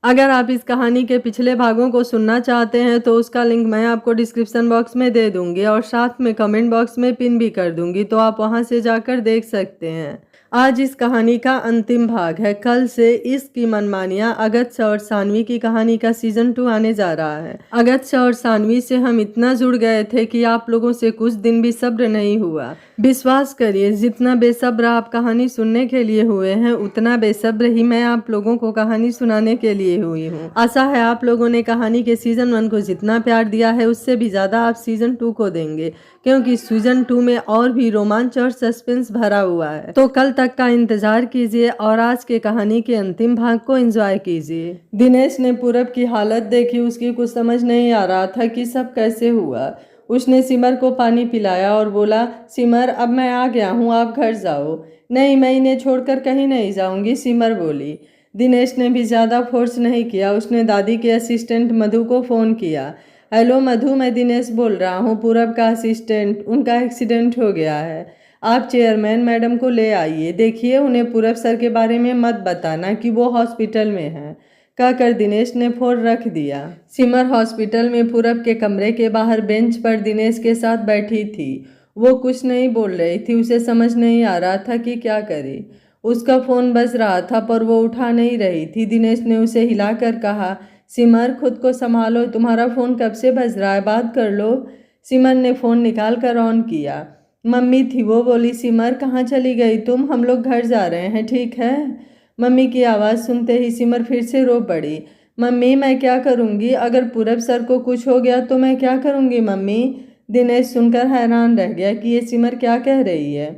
अगर आप इस कहानी के पिछले भागों को सुनना चाहते हैं तो उसका लिंक मैं आपको डिस्क्रिप्शन बॉक्स में दे दूंगी और साथ में कमेंट बॉक्स में पिन भी कर दूंगी, तो आप वहां से जाकर देख सकते हैं। आज इस कहानी का अंतिम भाग है। कल से इसकी मनमानियां अगत्य और सानवी की कहानी का सीजन 2 आने जा रहा है। अगत्य और सानवी से हम इतना जुड़ गए थे कि आप लोगों से कुछ दिन भी सब्र नहीं हुआ। विश्वास करिए, जितना बेसब्र आप कहानी सुनने के लिए हुए हैं उतना बेसब्र ही मैं आप लोगों को कहानी सुनाने के लिए हुई हूँ। आशा है आप लोगों ने कहानी के सीजन 1 को जितना प्यार दिया है उससे भी ज्यादा आप सीजन 2 को देंगे, क्योंकि सीजन 2 में और भी रोमांच और सस्पेंस भरा हुआ है। तो कल तक का इंतजार कीजिए और आज के कहानी के अंतिम भाग को एंजॉय कीजिए। दिनेश ने पूरब की हालत देखी। उसकी कुछ समझ नहीं आ रहा था कि सब कैसे हुआ। उसने सिमर को पानी पिलाया और बोला, सिमर अब मैं आ गया हूँ, आप घर जाओ। नहीं, मैं इन्हें छोड़कर कहीं नहीं जाऊंगी, सिमर बोली। दिनेश ने भी ज़्यादा फोर्स नहीं किया। उसने दादी के असिस्टेंट मधु को फ़ोन किया। हेलो मधु, मैं दिनेश बोल रहा हूँ, पूरब का असिस्टेंट। उनका एक्सीडेंट हो गया है। आप चेयरमैन मैडम को ले आइए। देखिए, उन्हें पूरब सर के बारे में मत बताना कि वो हॉस्पिटल में हैं, कहकर दिनेश ने फोन रख दिया। सिमर हॉस्पिटल में पूरब के कमरे के बाहर बेंच पर दिनेश के साथ बैठी थी। वो कुछ नहीं बोल रही थी। उसे समझ नहीं आ रहा था कि क्या करे। उसका फोन बज रहा था पर वो उठा नहीं रही थी। दिनेश ने उसे हिलाकर कहा, सिमर खुद को संभालो, तुम्हारा फोन कब से बज रहा है, बात कर लो। सिमर ने फोन निकाल कर ऑन किया। मम्मी थी। वो बोली, सिमर कहाँ चली गई तुम, हम लोग घर जा रहे हैं, ठीक है। मम्मी की आवाज़ सुनते ही सिमर फिर से रो पड़ी। मम्मी मैं क्या करूँगी, अगर पूरब सर को कुछ हो गया तो मैं क्या करूँगी मम्मी। दिनेश सुनकर हैरान रह गया कि ये सिमर क्या कह रही है।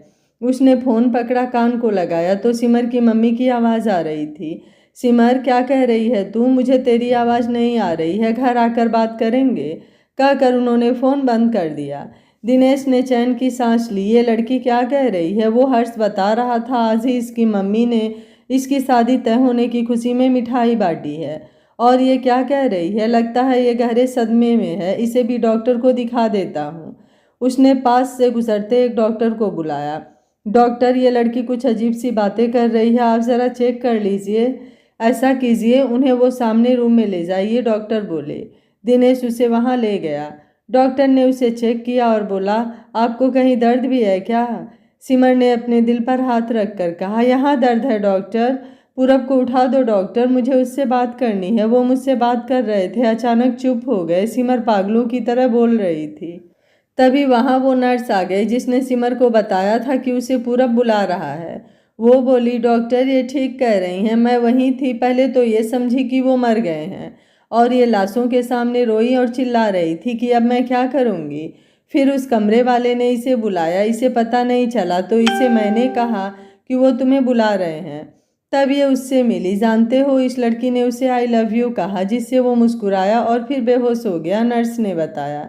उसने फ़ोन पकड़ा, कान को लगाया तो सिमर की मम्मी की आवाज़ आ रही थी। सिमर क्या कह रही है तू, मुझे तेरी आवाज़ नहीं आ रही है, घर आकर बात करेंगे, कहकर उन्होंने फ़ोन बंद कर दिया। दिनेश ने चैन की सांस ली। ये लड़की क्या कह रही है। वो हर्ष बता रहा था आज ही इसकी मम्मी ने इसकी शादी तय होने की खुशी में मिठाई बांटी है, और ये क्या कह रही है। लगता है ये गहरे सदमे में है, इसे भी डॉक्टर को दिखा देता हूँ। उसने पास से गुजरते एक डॉक्टर को बुलाया। डॉक्टर, ये लड़की कुछ अजीब सी बातें कर रही है, आप ज़रा चेक कर लीजिए। ऐसा कीजिए, उन्हें वो सामने रूम में ले जाइए, डॉक्टर बोले। दिनेश उसे वहाँ ले गया। डॉक्टर ने उसे चेक किया और बोला, आपको कहीं दर्द भी है क्या। सिमर ने अपने दिल पर हाथ रखकर कहा, यहाँ दर्द है डॉक्टर। पूरब को उठा दो डॉक्टर, मुझे उससे बात करनी है। वो मुझसे बात कर रहे थे, अचानक चुप हो गए। सिमर पागलों की तरह बोल रही थी। तभी वहाँ वो नर्स आ गई जिसने सिमर को बताया था कि उसे पूरब बुला रहा है। वो बोली, डॉक्टर ये ठीक कह रही हैं, मैं वहीं थी। पहले तो ये समझी कि वो मर गए हैं और ये लाशों के सामने रोई और चिल्ला रही थी कि अब मैं क्या करूँगी। फिर उस कमरे वाले ने इसे बुलाया, इसे पता नहीं चला तो इसे मैंने कहा कि वो तुम्हें बुला रहे हैं। तब ये उससे मिली। जानते हो, इस लड़की ने उसे आई लव यू कहा, जिससे वो मुस्कुराया और फिर बेहोश हो गया, नर्स ने बताया।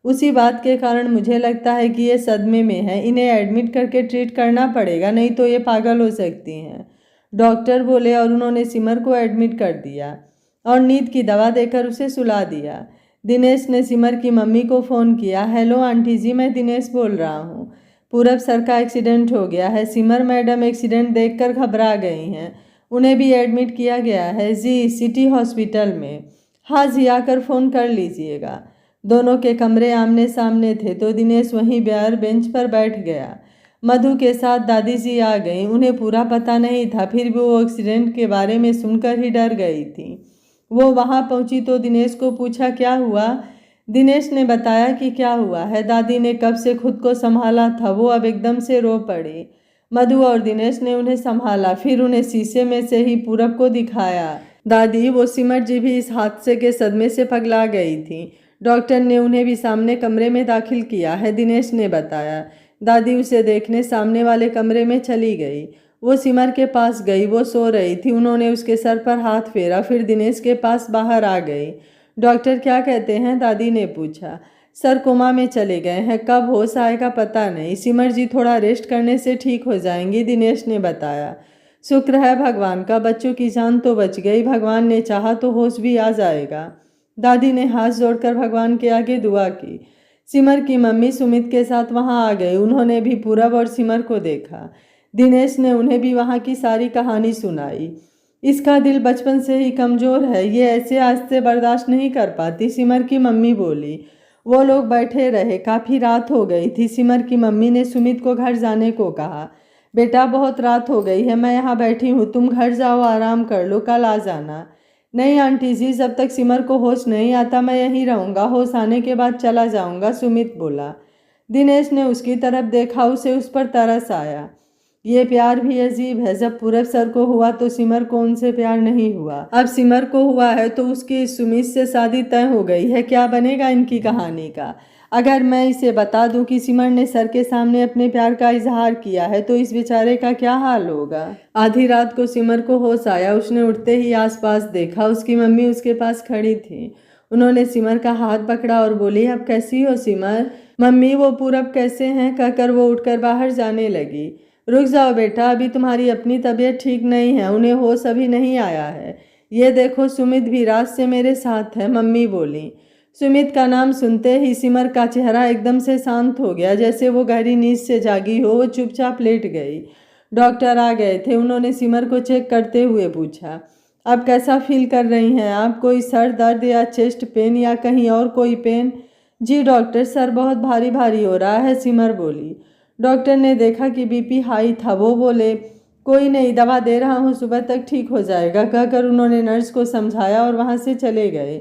उसी बात के कारण मुझे लगता है कि ये सदमे में है, इन्हें एडमिट करके ट्रीट करना पड़ेगा, नहीं तो ये पागल हो सकती हैं, डॉक्टर बोले। और उन्होंने सिमर को एडमिट कर दिया और नींद की दवा देकर उसे सुला दिया। दिनेश ने सिमर की मम्मी को फ़ोन किया। हेलो आंटी जी, मैं दिनेश बोल रहा हूँ। पूरब सर का एक्सीडेंट हो गया है। सिमर मैडम एक्सीडेंट देखकर घबरा गई हैं, उन्हें भी एडमिट किया गया है जी, सिटी हॉस्पिटल में। हाँ जी, आकर फ़ोन कर लीजिएगा। दोनों के कमरे आमने सामने थे तो दिनेश वहीं बाहर बेंच पर बैठ गया। मधु के साथ दादी जी आ गईं। उन्हें पूरा पता नहीं था, फिर भी वो एक्सीडेंट के बारे में सुनकर ही डर गई थी। वो वहां पहुंची तो दिनेश को पूछा, क्या हुआ। दिनेश ने बताया कि क्या हुआ है। दादी ने कब से खुद को संभाला था, वो अब एकदम से रो पड़ी। मधु और दिनेश ने उन्हें संभाला, फिर उन्हें शीशे में से ही पूरब को दिखाया। दादी, वो सिमर जी भी इस हादसे के सदमे से पगला गई थी। डॉक्टर ने उन्हें भी सामने कमरे में दाखिल किया है, दिनेश ने बताया। दादी उसे देखने सामने वाले कमरे में चली गई। वो सिमर के पास गई, वो सो रही थी। उन्होंने उसके सर पर हाथ फेरा, फिर दिनेश के पास बाहर आ गई। डॉक्टर क्या कहते हैं, दादी ने पूछा। सर कोमा में चले गए हैं, कब होश आएगा पता नहीं। सिमर जी थोड़ा रेस्ट करने से ठीक हो जाएंगी, दिनेश ने बताया। शुक्र है भगवान का, बच्चों की जान तो बच गई, भगवान ने चाहा तो होश भी आ जाएगा। दादी ने हाथ जोड़कर भगवान के आगे दुआ की। सिमर की मम्मी सुमित के साथ वहां आ गई। उन्होंने भी पूरब और सिमर को देखा। दिनेश ने उन्हें भी वहां की सारी कहानी सुनाई। इसका दिल बचपन से ही कमज़ोर है, ये ऐसे आस्ते बर्दाश्त नहीं कर पाती, सिमर की मम्मी बोली। वो लोग बैठे रहे, काफ़ी रात हो गई थी। सिमर की मम्मी ने सुमित को घर जाने को कहा। बेटा बहुत रात हो गई है, मैं यहाँ बैठी हूँ, तुम घर जाओ, आराम कर लो, कल आ जाना। नहीं आंटी जी, जब तक सिमर को होश नहीं आता मैं यहीं रहूँगा, होश आने के बाद चला जाऊँगा, सुमित बोला। दिनेश ने उसकी तरफ देखा, उसे उस पर तरस आया। ये प्यार भी अजीब है, जब पूरब सर को हुआ तो सिमर को उनसे प्यार नहीं हुआ, अब सिमर को हुआ है तो उसकी सुमित से शादी तय हो गई है। क्या बनेगा इनकी कहानी का? अगर मैं इसे बता दूं कि सिमर ने सर के सामने अपने प्यार का इजहार किया है तो इस बेचारे का क्या हाल होगा। आधी रात को सिमर को होश आया, उसने उठते ही आसपास देखा, उसकी मम्मी उसके पास खड़ी थी। उन्होंने सिमर का हाथ पकड़ा और बोली, अब कैसी हो सिमर? मम्मी वो पूरब कैसे हैं, कहकर वो उठकर बाहर जाने लगी। रुक जाओ बेटा, अभी तुम्हारी अपनी तबीयत ठीक नहीं है, उन्हें होश अभी नहीं आया है। ये देखो सुमित भी रात से मेरे साथ है, मम्मी बोली। सुमित का नाम सुनते ही सिमर का चेहरा एकदम से शांत हो गया, जैसे वो गहरी नींद से जागी हो। वो चुपचाप लेट गई। डॉक्टर आ गए थे, उन्होंने सिमर को चेक करते हुए पूछा, अब कैसा फील कर रही हैं आप? कोई सर दर्द या चेस्ट पेन या कहीं और कोई पेन? जी डॉक्टर, सर बहुत भारी भारी हो रहा है, सिमर बोली। डॉक्टर ने देखा कि बीपी हाई था। वो बोले, कोई नहीं, दवा दे रहा हूँ, सुबह तक ठीक हो जाएगा, कहकर उन्होंने नर्स को समझाया और वहाँ से चले गए।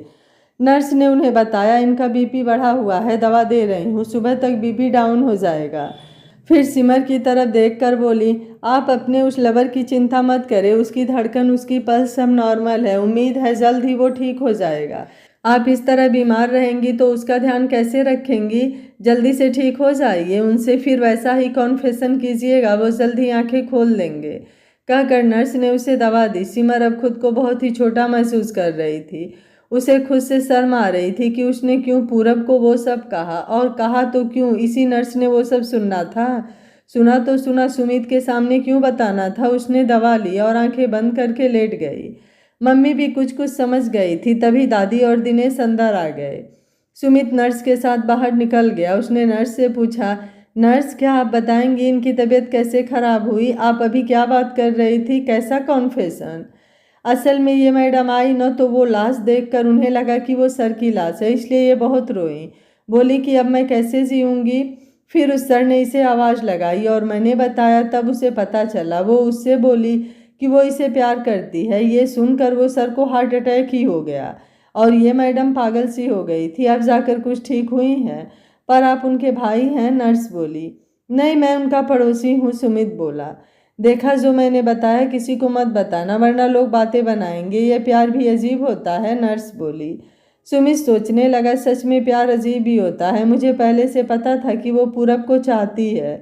नर्स ने उन्हें बताया, इनका बीपी बढ़ा हुआ है, दवा दे रही हूँ, सुबह तक बीपी डाउन हो जाएगा। फिर सिमर की तरफ देखकर बोली, आप अपने उस लवर की चिंता मत करें, उसकी धड़कन, उसकी पल्स सब नॉर्मल है, उम्मीद है जल्द ही वो ठीक हो जाएगा। आप इस तरह बीमार रहेंगी तो उसका ध्यान कैसे रखेंगी? जल्दी से ठीक हो जाइए, उनसे फिर वैसा ही कॉन्फेशन कीजिएगा, वो जल्द ही आंखें खोल देंगे, कहकर नर्स ने उसे दवा दी। सिमर अब खुद को बहुत ही छोटा महसूस कर रही थी। उसे खुद से शर्म आ रही थी कि उसने क्यों पूरब को वो सब कहा, और कहा तो क्यों? इसी नर्स ने वो सब सुनना था। सुना तो सुना, सुमित के सामने क्यों बताना था? उसने दवा ली और आंखें बंद करके लेट गई। मम्मी भी कुछ कुछ समझ गई थी, तभी दादी और दिनेश अंदर आ गए। सुमित नर्स के साथ बाहर निकल गया। उसने नर्स से पूछा, नर्स क्या आप बताएंगी इनकी तबीयत कैसे खराब हुई? आप अभी क्या बात कर रही थी, कैसा कॉन्फेशन? असल में ये मैडम आई न तो वो लाश देखकर उन्हें लगा कि वो सर की लाश है, इसलिए ये बहुत रोई, बोली कि अब मैं कैसे जीऊँगी। फिर उस सर ने इसे आवाज़ लगाई और मैंने बताया, तब उसे पता चला। वो उससे बोली कि वो इसे प्यार करती है। ये सुनकर वो सर को हार्ट अटैक ही हो गया और ये मैडम पागल सी हो गई थी। अब जाकर कुछ ठीक हुई हैं। पर आप उनके भाई हैं? नर्स बोली। नहीं, मैं उनका पड़ोसी हूँ, सुमित बोला। देखा, जो मैंने बताया किसी को मत बताना, वरना लोग बातें बनाएंगे। ये प्यार भी अजीब होता है, नर्स बोली। सुमित सोचने लगा, सच में प्यार अजीब ही होता है। मुझे पहले से पता था कि वो पूरब को चाहती है।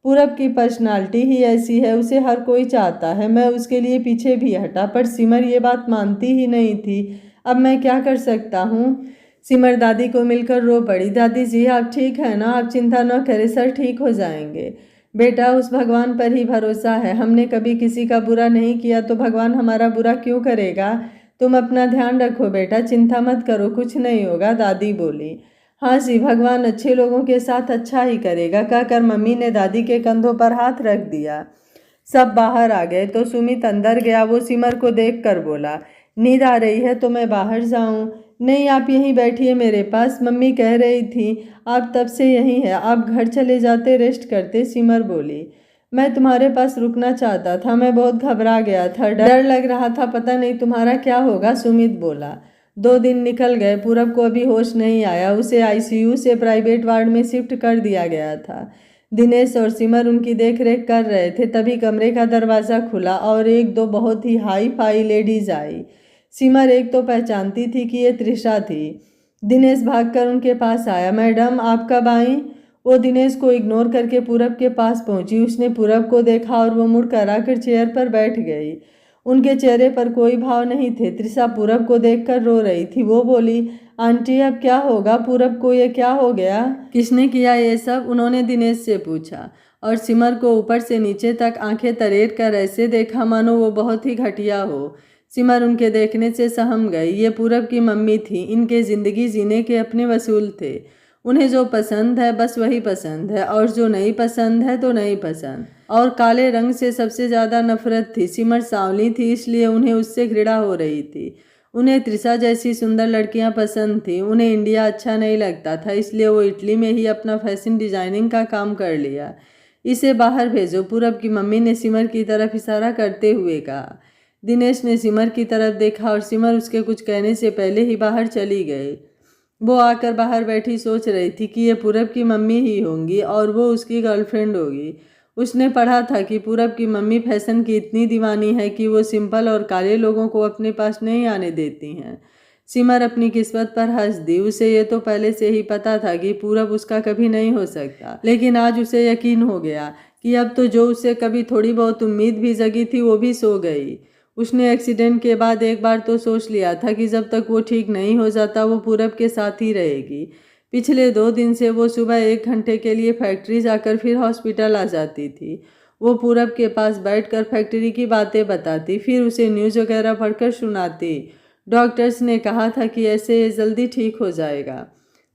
पूरब की पर्सनालिटी ही ऐसी है, उसे हर कोई चाहता है। मैं उसके लिए पीछे भी हटा, पर सिमर ये बात मानती ही नहीं थी। अब मैं क्या कर सकता हूँ? सिमर दादी को मिलकर रो पड़ी। दादी जी, आप ठीक है ना? आप चिंता न करें, सर ठीक हो जाएंगे। बेटा, उस भगवान पर ही भरोसा है। हमने कभी किसी का बुरा नहीं किया तो भगवान हमारा बुरा क्यों करेगा? तुम अपना ध्यान रखो बेटा, चिंता मत करो, कुछ नहीं होगा, दादी बोली। हाँ जी, भगवान अच्छे लोगों के साथ अच्छा ही करेगा, कहकर मम्मी ने दादी के कंधों पर हाथ रख दिया। सब बाहर आ गए तो सुमित अंदर गया। वो सिमर को देखकर बोला, नींद आ रही है तो मैं बाहर जाऊं? नहीं, आप यहीं बैठिए मेरे पास, मम्मी कह रही थी आप तब से यहीं हैं, आप घर चले जाते, रेस्ट करते, सिमर बोली। मैं तुम्हारे पास रुकना चाहता था, मैं बहुत घबरा गया था, डर लग रहा था, पता नहीं तुम्हारा क्या होगा, सुमित बोला। 2 दिन निकल गए, पूरब को अभी होश नहीं आया। उसे आईसीयू से प्राइवेट वार्ड में शिफ्ट कर दिया गया था। दिनेश और सिमर उनकी देखरेख कर रहे थे, तभी कमरे का दरवाज़ा खुला और 1-2 बहुत ही हाई फाई लेडीज आई। सिमर एक तो पहचानती थी कि ये त्रिशा थी। दिनेश भागकर उनके पास आया। मैडम, आप कब आई? वो दिनेश को इग्नोर करके पूरब के पास पहुंची। उसने पूरब को देखा और वो मुड़ कर आकर चेयर पर बैठ गई। उनके चेहरे पर कोई भाव नहीं थे। त्रिशा पूरब को देखकर रो रही थी। वो बोली, आंटी अब क्या होगा? पूरब को ये क्या हो गया? किसने किया ये सब? उन्होंने दिनेश से पूछा और सिमर को ऊपर से नीचे तक आंखें तरेर कर ऐसे देखा मानो वो बहुत ही घटिया हो। सिमर उनके देखने से सहम गई। ये पूरब की मम्मी थी। इनके ज़िंदगी जीने के अपने वसूल थे। उन्हें जो पसंद है बस वही पसंद है, और जो नहीं पसंद है तो नहीं पसंद। और काले रंग से सबसे ज़्यादा नफरत थी। सिमर सांवली थी, इसलिए उन्हें उससे घृणा हो रही थी। उन्हें त्रिशा जैसी सुंदर लड़कियां पसंद थीं। उन्हें इंडिया अच्छा नहीं लगता था, इसलिए वो इटली में ही अपना फैशन डिजाइनिंग का काम कर लिया। इसे बाहर भेजो, पूरब की मम्मी ने सिमर की तरफ इशारा करते हुए कहा। दिनेश ने सिमर की तरफ देखा और सिमर उसके कुछ कहने से पहले ही बाहर चली गई। वो आकर बाहर बैठी सोच रही थी कि ये पूरब की मम्मी ही होंगी और वो उसकी गर्लफ्रेंड होगी। उसने पढ़ा था कि पूरब की मम्मी फैशन की इतनी दीवानी है कि वो सिंपल और काले लोगों को अपने पास नहीं आने देती हैं। सिमर अपनी किस्मत पर हंस दी। उसे ये तो पहले से ही पता था कि पूरब उसका कभी नहीं हो सकता, लेकिन आज उसे यकीन हो गया कि अब तो जो उसे कभी थोड़ी बहुत उम्मीद भी जगी थी वो भी सो गई। उसने एक्सीडेंट के बाद एक बार तो सोच लिया था कि जब तक वो ठीक नहीं हो जाता वो पूरब के साथ ही रहेगी। पिछले 2 दिन से वो सुबह 1 घंटे के लिए फैक्ट्री जाकर फिर हॉस्पिटल आ जाती थी। वो पूरब के पास बैठकर फैक्ट्री की बातें बताती, फिर उसे न्यूज़ वगैरह पढ़कर सुनाती। डॉक्टर्स ने कहा था कि ऐसे ये जल्दी ठीक हो जाएगा।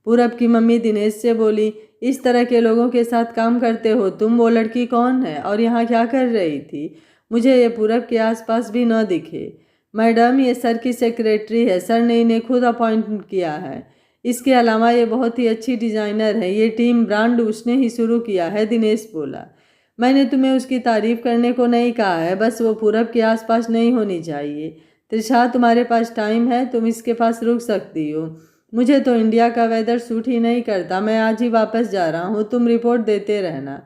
पूरब की मम्मी दिनेश से बोली, इस तरह के लोगों के साथ काम करते हो तुम? वो लड़की कौन है और यहाँ क्या कर रही थी? मुझे ये पूरब के आसपास भी न दिखे। मैडम, ये सर की सेक्रेटरी है, सर ने इन्हें खुद अपॉइंट किया है। इसके अलावा ये बहुत ही अच्छी डिज़ाइनर है। ये टीम ब्रांड उसने ही शुरू किया है, दिनेश बोला। मैंने तुम्हें उसकी तारीफ करने को नहीं कहा है, बस वो पूरब के आसपास नहीं होनी चाहिए। त्रिशा, तुम्हारे पास टाइम है, तुम इसके पास रुक सकती हो। मुझे तो इंडिया का वेदर सूट ही नहीं करता, मैं आज ही वापस जा रहा हूँ, तुम रिपोर्ट देते रहना।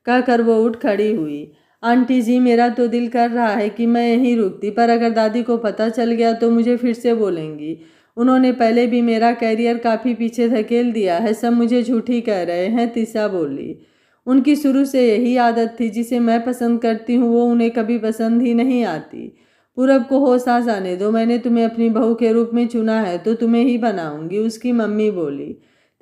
कहकर वो उठ खड़ी हुई। आंटी जी, मेरा तो दिल कर रहा है कि मैं यहीं रुकती, पर अगर दादी को पता चल गया तो मुझे फिर से बोलेंगी। उन्होंने पहले भी मेरा कैरियर काफ़ी पीछे धकेल दिया है, सब मुझे झूठी कह रहे हैं, तिशा बोली। उनकी शुरू से यही आदत थी, जिसे मैं पसंद करती हूँ वो उन्हें कभी पसंद ही नहीं आती। पूरब को होश आ जाने दो, मैंने तुम्हें अपनी बहू के रूप में चुना है तो तुम्हें ही बनाऊंगी, उसकी मम्मी बोली।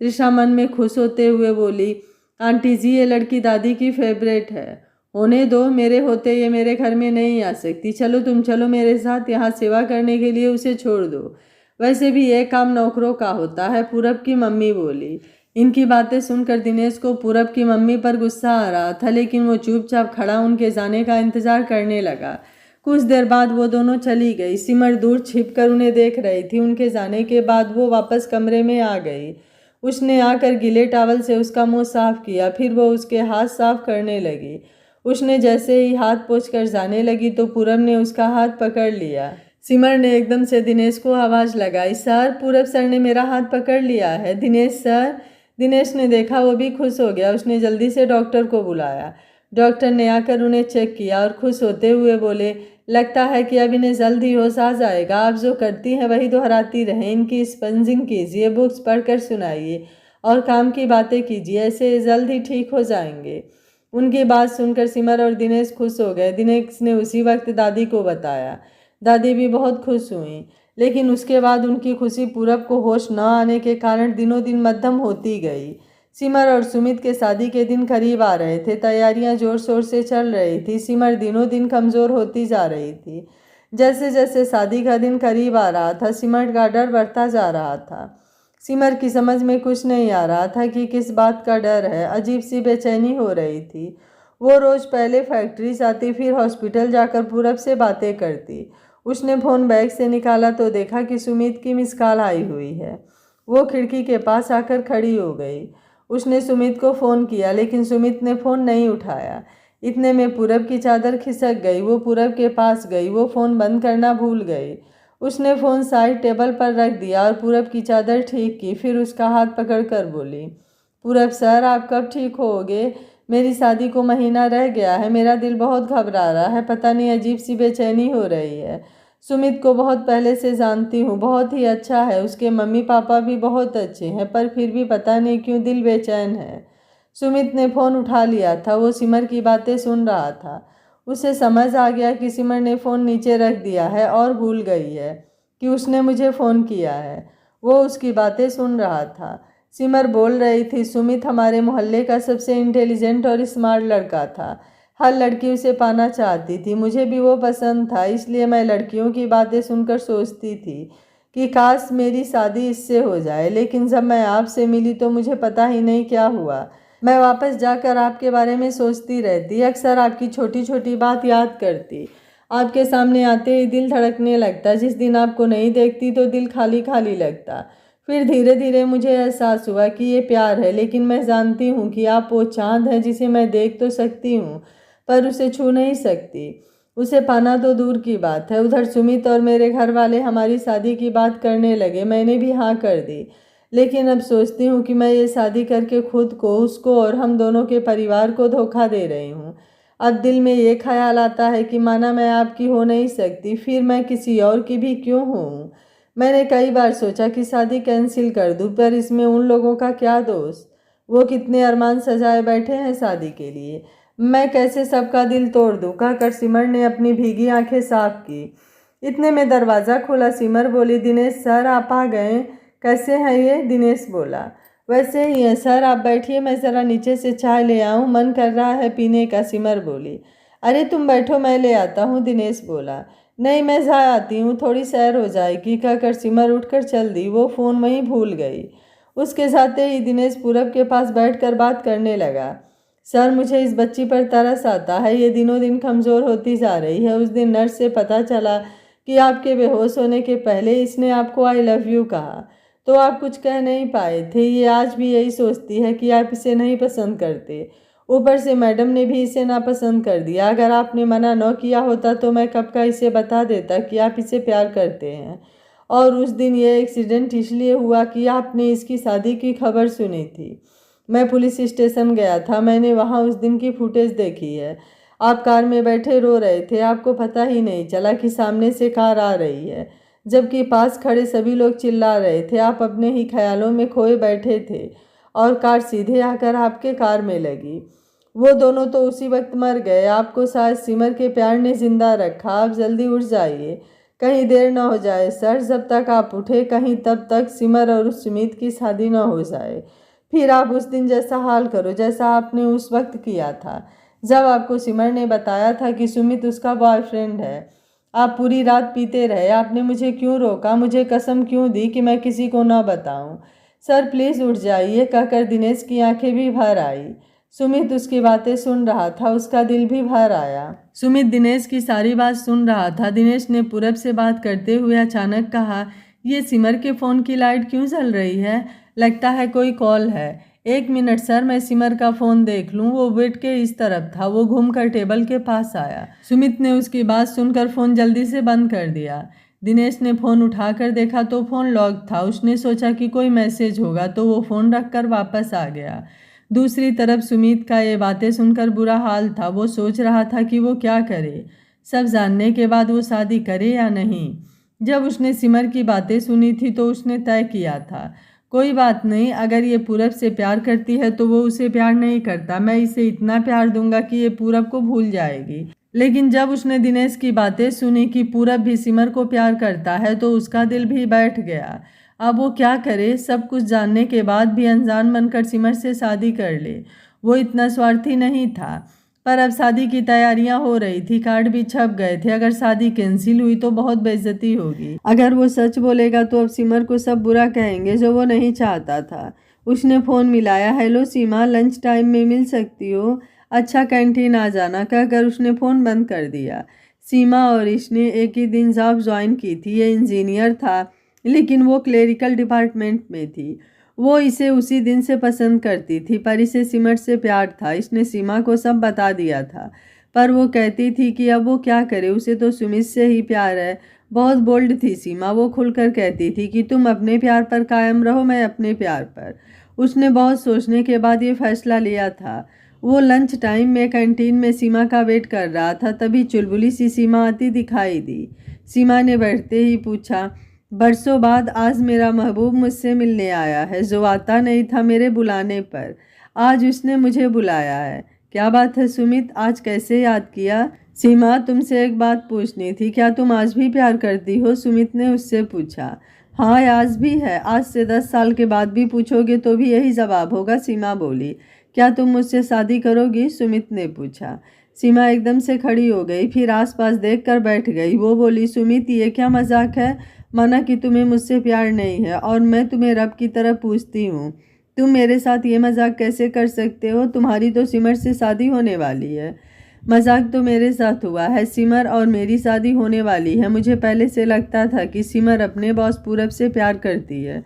त्रिशा मन में खुश होते हुए बोली, आंटी जी, ये लड़की दादी की फेवरेट है। होने दो, मेरे होते ये मेरे घर में नहीं आ सकती। चलो तुम चलो मेरे साथ, यहाँ सेवा करने के लिए उसे छोड़ दो। वैसे भी ये काम नौकरों का होता है, पूरब की मम्मी बोली। इनकी बातें सुनकर दिनेश को पूरब की मम्मी पर गुस्सा आ रहा था, लेकिन वो चुपचाप खड़ा उनके जाने का इंतजार करने लगा। कुछ देर बाद वो दोनों चली गई। सिमर दूर छिपकर उन्हें देख रही थी। उनके जाने के बाद वो वापस कमरे में आ गई। उसने आकर गीले टॉवल से उसका मुंह साफ किया, फिर वो उसके हाथ साफ करने लगी। उसने जैसे ही हाथ पोंछकर जाने लगी तो पूरब ने उसका हाथ पकड़ लिया। सिमर ने एकदम से दिनेश को आवाज़ लगाई, सर, पूरब सर ने मेरा हाथ पकड़ लिया है। दिनेश सर। दिनेश ने देखा, वो भी खुश हो गया। उसने जल्दी से डॉक्टर को बुलाया। डॉक्टर ने आकर उन्हें चेक किया और खुश होते हुए बोले, लगता है कि अब इन्हें जल्द ही होश आ जाएगा। आप जो करती हैं वही दोहराती रहें। इनकी स्पंजिंग कीजिए, बुक्स पढ़कर सुनाइए और काम की बातें कीजिए, ऐसे जल्द ही ठीक हो जाएंगे। उनकी बात सुनकर सिमर और दिनेश खुश हो गए। दिनेश ने उसी वक्त दादी को बताया। दादी भी बहुत खुश हुई, लेकिन उसके बाद उनकी खुशी पूरब को होश न आने के कारण दिनों दिन मध्यम होती गई। सिमर और सुमित के शादी के दिन करीब आ रहे थे। तैयारियां जोर शोर से चल रही थी। सिमर दिनों दिन कमज़ोर होती जा रही थी। जैसे जैसे शादी का दिन करीब आ रहा था, सिमर का डर बढ़ता जा रहा था। सिमर की समझ में कुछ नहीं आ रहा था कि किस बात का डर है। अजीब सी बेचैनी हो रही थी। वो रोज़ पहले फैक्ट्री जाती, फिर हॉस्पिटल जाकर पूरब से बातें करती। उसने फ़ोन बैग से निकाला तो देखा कि सुमित की मिस कॉल आई हुई है। वो खिड़की के पास आकर खड़ी हो गई। उसने सुमित को फ़ोन किया, लेकिन सुमित ने फ़ोन नहीं उठाया। इतने में पूरब की चादर खिसक गई। वो पूरब के पास गई। वो फ़ोन बंद करना भूल गई। उसने फ़ोन साइड टेबल पर रख दिया और पूरब की चादर ठीक की। फिर उसका हाथ पकड़कर बोली, पूरब सर, आप कब ठीक होगे? मेरी शादी को महीना रह गया है। मेरा दिल बहुत घबरा रहा है। पता नहीं अजीब सी बेचैनी हो रही है। सुमित को बहुत पहले से जानती हूँ, बहुत ही अच्छा है। उसके मम्मी पापा भी बहुत अच्छे हैं, पर फिर भी पता नहीं क्यों दिल बेचैन है। सुमित ने फ़ोन उठा लिया था। वो सिमर की बातें सुन रहा था। उसे समझ आ गया कि सिमर ने फ़ोन नीचे रख दिया है और भूल गई है कि उसने मुझे फ़ोन किया है। वो उसकी बातें सुन रहा था। सिमर बोल रही थी, सुमित हमारे मोहल्ले का सबसे इंटेलिजेंट और स्मार्ट लड़का था। हर लड़की उसे पाना चाहती थी। मुझे भी वो पसंद था, इसलिए मैं लड़कियों की बातें सुनकर सोचती थी कि काश मेरी शादी इससे हो जाए। लेकिन जब मैं आपसे मिली तो मुझे पता ही नहीं क्या हुआ। मैं वापस जाकर आपके बारे में सोचती रहती, अक्सर आपकी छोटी छोटी बात याद करती। आपके सामने आते ही दिल धड़कने लगता, जिस दिन आपको नहीं देखती तो दिल खाली खाली लगता। फिर धीरे धीरे मुझे एहसास हुआ कि ये प्यार है, लेकिन मैं जानती हूँ कि आप वो चाँद हैं जिसे मैं देख तो सकती हूँ पर उसे छू नहीं सकती। उसे पाना तो दूर की बात है। उधर सुमित और मेरे घर वाले हमारी शादी की बात करने लगे। मैंने भी हाँ कर दी, लेकिन अब सोचती हूँ कि मैं ये शादी करके खुद को, उसको और हम दोनों के परिवार को धोखा दे रही हूँ। अब दिल में ये ख्याल आता है कि माना मैं आपकी हो नहीं सकती, फिर मैं किसी और की भी क्यों हूँ। मैंने कई बार सोचा कि शादी कैंसिल कर दूँ, पर इसमें उन लोगों का क्या दोष। वो कितने अरमान सजाए बैठे हैं शादी के लिए। मैं कैसे सबका दिल तोड़ दूँ। कहकर सिमर ने अपनी भीगी आंखें साफ की। इतने में दरवाज़ा खुला। सिमर बोली, दिनेश सर आप आ गए, कैसे हैं ये? दिनेश बोला, वैसे ही है सर, आप बैठिए, मैं ज़रा नीचे से चाय ले आऊँ, मन कर रहा है पीने का। सिमर बोली, अरे तुम बैठो, मैं ले आता हूँ। दिनेश बोला, नहीं मैं जा आती हूँ, थोड़ी सैर हो जाएगी। कहकर सिमर उठकर चल दी। वो फ़ोन वहीं भूल गई। उसके जाते ही दिनेश पूरब के पास बैठकर बात करने लगा। सर मुझे इस बच्ची पर तरस आता है, ये दिनों दिन कमज़ोर होती जा रही है। उस दिन नर्स से पता चला कि आपके बेहोश होने के पहले इसने आपको आई लव यू कहा, तो आप कुछ कह नहीं पाए थे। ये आज भी यही सोचती है कि आप इसे नहीं पसंद करते। ऊपर से मैडम ने भी इसे नापसंद कर दिया। अगर आपने मना न किया होता तो मैं कब का इसे बता देता कि आप इसे प्यार करते हैं। और उस दिन ये एक्सीडेंट इसलिए हुआ कि आपने इसकी शादी की खबर सुनी थी। मैं पुलिस स्टेशन गया था, मैंने वहाँ उस दिन की फुटेज देखी है। आप कार में बैठे रो रहे थे, आपको पता ही नहीं चला कि सामने से कार आ रही है, जबकि पास खड़े सभी लोग चिल्ला रहे थे। आप अपने ही ख्यालों में खोए बैठे थे और कार सीधे आकर आपके कार में लगी। वो दोनों तो उसी वक्त मर गए। आपको शायद सिमर के प्यार ने जिंदा रखा। आप जल्दी उठ जाइए, कहीं देर न हो जाए सर। जब तक आप उठे कहीं तब तक सिमर और सुमित की शादी न हो जाए। फिर आप उस दिन जैसा हाल करो जैसा आपने उस वक्त किया था, जब आपको सिमर ने बताया था कि सुमित उसका बॉयफ्रेंड है। आप पूरी रात पीते रहे। आपने मुझे क्यों रोका, मुझे कसम क्यों दी कि मैं किसी को न बताऊं। सर प्लीज़ उठ जाइए। कहकर दिनेश की आंखें भी भर आई। सुमित उसकी बातें सुन रहा था, उसका दिल भी भर आया। सुमित दिनेश की सारी बात सुन रहा था। दिनेश ने पूरब से बात करते हुए अचानक कहा, ये सिमर के फ़ोन की लाइट क्यों जल रही है? लगता है कोई कॉल है। 1 मिनट सर, मैं सिमर का फ़ोन देख लूँ। वो बेड के इस तरफ था। वो घूमकर टेबल के पास आया। सुमित ने उसकी बात सुनकर फ़ोन जल्दी से बंद कर दिया। दिनेश ने फ़ोन उठाकर देखा तो फ़ोन लॉक था। उसने सोचा कि कोई मैसेज होगा तो वो फ़ोन रखकर वापस आ गया। दूसरी तरफ सुमित का ये बातें सुनकर बुरा हाल था। वो सोच रहा था कि वो क्या करे। सब जानने के बाद वो शादी करे या नहीं। जब उसने सिमर की बातें सुनी थी तो उसने तय किया था, कोई बात नहीं, अगर ये पूरब से प्यार करती है तो वो उसे प्यार नहीं करता। मैं इसे इतना प्यार दूंगा कि ये पूरब को भूल जाएगी। लेकिन जब उसने दिनेश की बातें सुनी कि पूरब भी सिमर को प्यार करता है तो उसका दिल भी बैठ गया। अब वो क्या करे? सब कुछ जानने के बाद भी अनजान बनकर सिमर से शादी कर ले। वो इतना स्वार्थी नहीं था। पर अब शादी की तैयारियां हो रही थी, कार्ड भी छप गए थे। अगर शादी कैंसिल हुई तो बहुत बेइज्जती होगी। अगर वो सच बोलेगा तो अब सिमर को सब बुरा कहेंगे, जो वो नहीं चाहता था। उसने फ़ोन मिलाया। हेलो सीमा, लंच टाइम में मिल सकती हो? अच्छा कैंटीन आ जाना। कहकर उसने फ़ोन बंद कर दिया। सीमा और इसने एक ही दिन जॉब ज्वाइन की थी। ये इंजीनियर था लेकिन वो क्लेरिकल डिपार्टमेंट में थी। वो इसे उसी दिन से पसंद करती थी, पर इसे सिमर से प्यार था। इसने सीमा को सब बता दिया था, पर वो कहती थी कि अब वो क्या करे, उसे तो सुमित से ही प्यार है। बहुत बोल्ड थी सीमा। वो खुलकर कहती थी कि तुम अपने प्यार पर कायम रहो, मैं अपने प्यार पर। उसने बहुत सोचने के बाद ये फैसला लिया था। वो लंच टाइम में कैंटीन में सीमा का वेट कर रहा था, तभी चुलबुली सी सीमा आती दिखाई दी। सीमा ने बैठते ही पूछा, बरसों बाद आज मेरा महबूब मुझसे मिलने आया है, जो आता नहीं था मेरे बुलाने पर। आज उसने मुझे बुलाया है। क्या बात है सुमित, आज कैसे याद किया? सीमा, तुमसे एक बात पूछनी थी, क्या तुम आज भी प्यार करती हो? सुमित ने उससे पूछा। हाँ आज भी है। आज से 10 साल के बाद भी पूछोगे तो भी यही जवाब होगा, सीमा बोली। क्या तुम मुझसे शादी करोगी? सुमित ने पूछा। सीमा एकदम से खड़ी हो गई, फिर आसपास देखकर बैठ गई। वो बोली, सुमित ये क्या मजाक है? माना कि तुम्हें मुझसे प्यार नहीं है और मैं तुम्हें रब की तरह पूछती हूँ, तुम मेरे साथ ये मजाक कैसे कर सकते हो? तुम्हारी तो सिमर से शादी होने वाली है। मजाक तो मेरे साथ हुआ है, सिमर और मेरी शादी होने वाली है। मुझे पहले से लगता था कि सिमर अपने बॉस पूरब से प्यार करती है,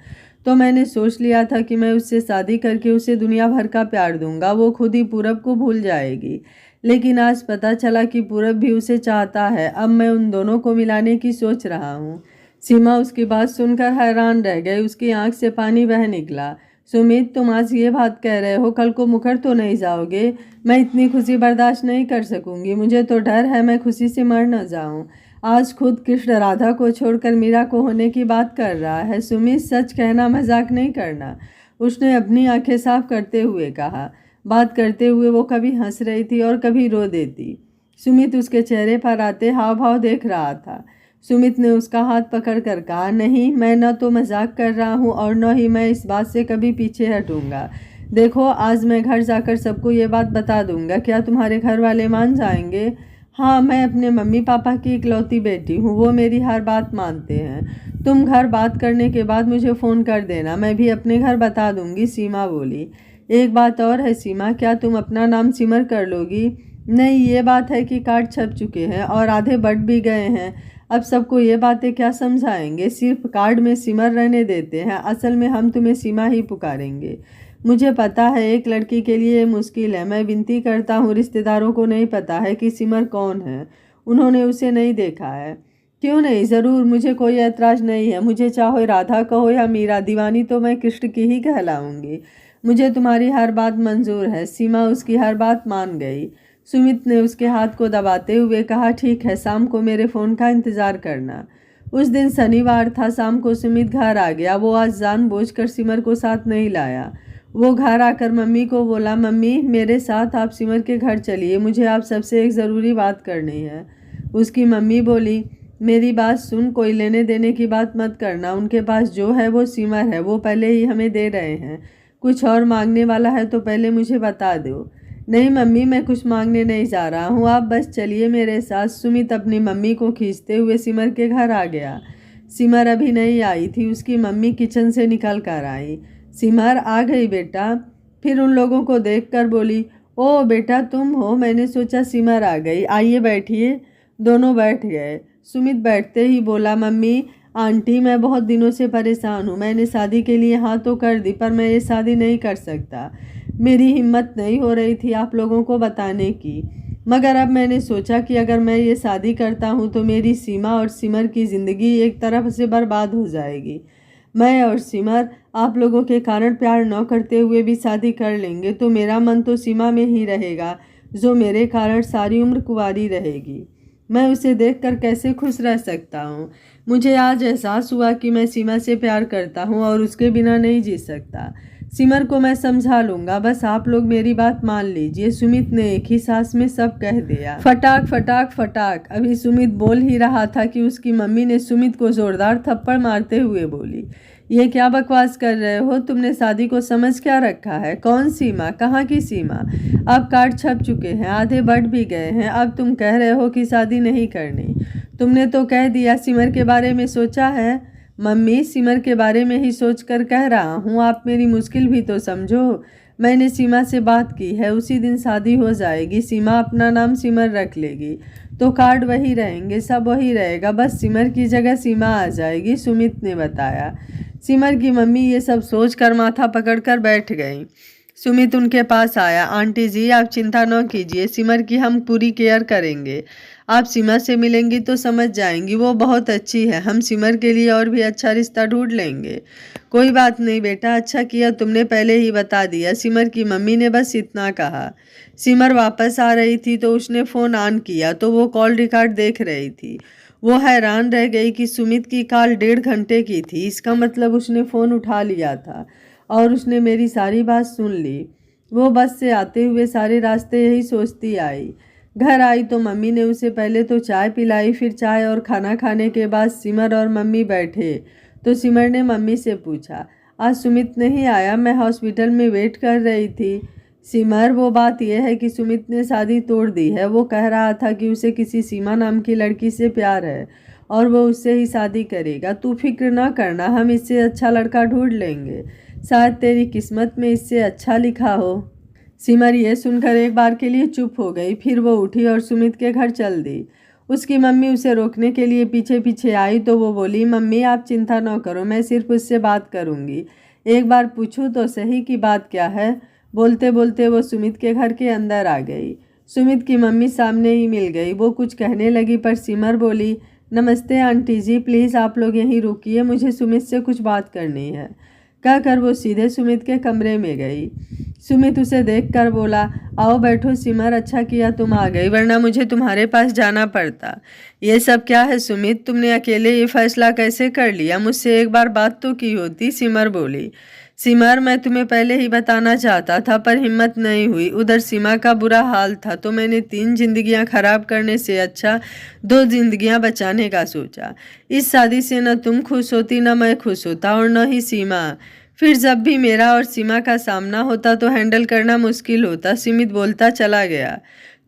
तो मैंने सोच लिया था कि मैं उससे शादी करके उसे दुनिया भर का प्यार दूंगा, वो खुद ही पूरब को भूल जाएगी। लेकिन आज पता चला कि पूरब भी उसे चाहता है। अब मैं उन दोनों को मिलाने की सोच रहा हूँ। सीमा उसकी बात सुनकर हैरान रह गई, उसकी आंख से पानी बह निकला। सुमित, तुम आज ये बात कह रहे हो, कल को मुकर तो नहीं जाओगे? मैं इतनी खुशी बर्दाश्त नहीं कर सकूंगी। मुझे तो डर है मैं खुशी से मर न जाऊं। आज खुद कृष्ण राधा को छोड़कर मीरा को होने की बात कर रहा है। सुमित, सच कहना, मजाक नहीं करना, उसने अपनी आंखें साफ करते हुए कहा। बात करते हुए वो कभी हंस रही थी और कभी रो देती। सुमित उसके चेहरे पर आते हाव भाव देख रहा था। सुमित ने उसका हाथ पकड़कर कहा, नहीं, मैं न तो मजाक कर रहा हूँ और न ही मैं इस बात से कभी पीछे हटूंगा। देखो, आज मैं घर जाकर सबको ये बात बता दूंगा। क्या तुम्हारे घर वाले मान जाएंगे? हाँ, मैं अपने मम्मी पापा की इकलौती बेटी हूँ, वो मेरी हर बात मानते हैं। तुम घर बात करने के बाद मुझे फ़ोन कर देना, मैं भी अपने घर बता दूंगी, सीमा बोली। एक बात और है सीमा, क्या तुम अपना नाम सिमर कर लोगी? नहीं, ये बात है कि कार्ड छप चुके हैं और आधे बट भी गए हैं। अब सबको ये बातें क्या समझाएंगे? सिर्फ कार्ड में सिमर रहने देते हैं, असल में हम तुम्हें सीमा ही पुकारेंगे। मुझे पता है एक लड़की के लिए ये मुश्किल है। मैं विनती करता हूँ, रिश्तेदारों को नहीं पता है कि सिमर कौन है, उन्होंने उसे नहीं देखा है। क्यों नहीं, ज़रूर, मुझे कोई ऐतराज़ नहीं है। मुझे चाहे राधा कहो या मीरा, दीवानी तो मैं कृष्ण की ही कहलाऊंगी। मुझे तुम्हारी हर बात मंजूर है। सीमा उसकी हर बात मान गई। सुमित ने उसके हाथ को दबाते हुए कहा, ठीक है, शाम को मेरे फ़ोन का इंतज़ार करना। उस दिन शनिवार था। शाम को सुमित घर आ गया। वो आज जानबूझकर सिमर को साथ नहीं लाया। वो घर आकर मम्मी को बोला, मम्मी, मेरे साथ आप सिमर के घर चलिए, मुझे आप सबसे एक ज़रूरी बात करनी है। उसकी मम्मी बोली, मेरी बात सुन, कोई लेने देने की बात मत करना। उनके पास जो है वो सिमर है, वो पहले ही हमें दे रहे हैं। कुछ और मांगने वाला है तो पहले मुझे बता दो। नहीं मम्मी, मैं कुछ मांगने नहीं जा रहा हूँ, आप बस चलिए मेरे साथ। सुमित अपनी मम्मी को खींचते हुए सिमर के घर आ गया। सिमर अभी नहीं आई थी, उसकी मम्मी किचन से निकल कर आई। सिमर, आ गई बेटा? फिर उन लोगों को देखकर बोली, ओ बेटा तुम हो, मैंने सोचा सिमर आ गई, आइए बैठिए। दोनों बैठ गए। सुमित बैठते ही बोला, मम्मी, आंटी, मैं बहुत दिनों से परेशान हूँ। मैंने शादी के लिए हाँ तो कर दी, पर मैं ये शादी नहीं कर सकता। मेरी हिम्मत नहीं हो रही थी आप लोगों को बताने की, मगर अब मैंने सोचा कि अगर मैं ये शादी करता हूँ तो मेरी सीमा और सिमर की ज़िंदगी एक तरफ से बर्बाद हो जाएगी। मैं और सिमर आप लोगों के कारण प्यार न करते हुए भी शादी कर लेंगे तो मेरा मन तो सीमा में ही रहेगा, जो मेरे कारण सारी उम्र कुंवारी रहेगी। मैं उसे देखकर कैसे खुश रह सकता हूँ? मुझे आज एहसास हुआ कि मैं सीमा से प्यार करता हूँ और उसके बिना नहीं जी सकता। सिमर को मैं समझा लूंगा, बस आप लोग मेरी बात मान लीजिए। सुमित ने एक ही सांस में सब कह दिया। फटाक फटाक फटाक। अभी सुमित बोल ही रहा था कि उसकी मम्मी ने सुमित को जोरदार थप्पड़ मारते हुए बोली, ये क्या बकवास कर रहे हो? तुमने शादी को समझ क्या रखा है? कौन सीमा? कहाँ की सीमा? अब कार्ड छप चुके हैं, आधे बढ़ भी गए हैं, अब तुम कह रहे हो कि शादी नहीं करनी। तुमने तो कह दिया। सिमर के बारे में सोचा है? मम्मी, सिमर के बारे में ही सोचकर कह रहा हूँ, आप मेरी मुश्किल भी तो समझो। मैंने सीमा से बात की है, उसी दिन शादी हो जाएगी। सीमा अपना नाम सिमर रख लेगी तो कार्ड वही रहेंगे, सब वही रहेगा, बस सिमर की जगह सीमा आ जाएगी, सुमित ने बताया। सिमर की मम्मी ये सब सोचकर माथा पकड़कर बैठ गई। सुमित उनके पास आया। आंटी जी, आप चिंता न कीजिए, सिमर की हम पूरी केयर करेंगे। आप सीमा से मिलेंगी तो समझ जाएंगी, वो बहुत अच्छी है। हम सिमर के लिए और भी अच्छा रिश्ता ढूंढ लेंगे। कोई बात नहीं बेटा, अच्छा किया तुमने पहले ही बता दिया। सिमर की मम्मी ने बस इतना कहा। सिमर वापस आ रही थी तो उसने फ़ोन ऑन किया तो वो कॉल रिकॉर्ड देख रही थी। वो हैरान रह गई कि सुमित की कॉल 1.5 घंटे की थी। इसका मतलब उसने फ़ोन उठा लिया था और उसने मेरी सारी बात सुन ली। वो बस से आते हुए सारे रास्ते यही सोचती आई। घर आई तो मम्मी ने उसे पहले तो चाय पिलाई, फिर चाय और खाना खाने के बाद सिमर और मम्मी बैठे तो सिमर ने मम्मी से पूछा, आज सुमित नहीं आया? मैं हॉस्पिटल में वेट कर रही थी। सिमर, वो बात यह है कि सुमित ने शादी तोड़ दी है। वो कह रहा था कि उसे किसी सीमा नाम की लड़की से प्यार है और वो उससे ही शादी करेगा। तू फिक्र न करना, हम इससे अच्छा लड़का ढूंढ लेंगे। शायद तेरी किस्मत में इससे अच्छा लिखा हो। सिमर ये सुनकर एक बार के लिए चुप हो गई। फिर वो उठी और सुमित के घर चल दी। उसकी मम्मी उसे रोकने के लिए पीछे पीछे आई तो वो बोली, मम्मी आप चिंता न करो, मैं सिर्फ उससे बात करूँगी। एक बार पूछूं तो सही कि बात क्या है। बोलते बोलते वो सुमित के घर के अंदर आ गई। सुमित की मम्मी सामने ही मिल गई। वो कुछ कहने लगी पर सिमर बोली, नमस्ते आंटी जी, प्लीज़ आप लोग यहीं रुकिए, मुझे सुमित से कुछ बात करनी है। कहकर वो सीधे सुमित के कमरे में गई। सुमित उसे देखकर बोला, आओ बैठो सिमर, अच्छा किया तुम आ गई, वरना मुझे तुम्हारे पास जाना पड़ता। ये सब क्या है सुमित, तुमने अकेले ये फैसला कैसे कर लिया? मुझसे एक बार बात तो की होती। सिमर बोली। सिमर मैं तुम्हें पहले ही बताना चाहता था पर हिम्मत नहीं हुई। उधर सीमा का बुरा हाल था तो मैंने 3 जिंदगियां खराब करने से अच्छा 2 जिंदगियां बचाने का सोचा। इस शादी से न तुम खुश होती न मैं खुश होता और न ही सीमा। फिर जब भी मेरा और सीमा का सामना होता तो हैंडल करना मुश्किल होता। सुमित बोलता चला गया।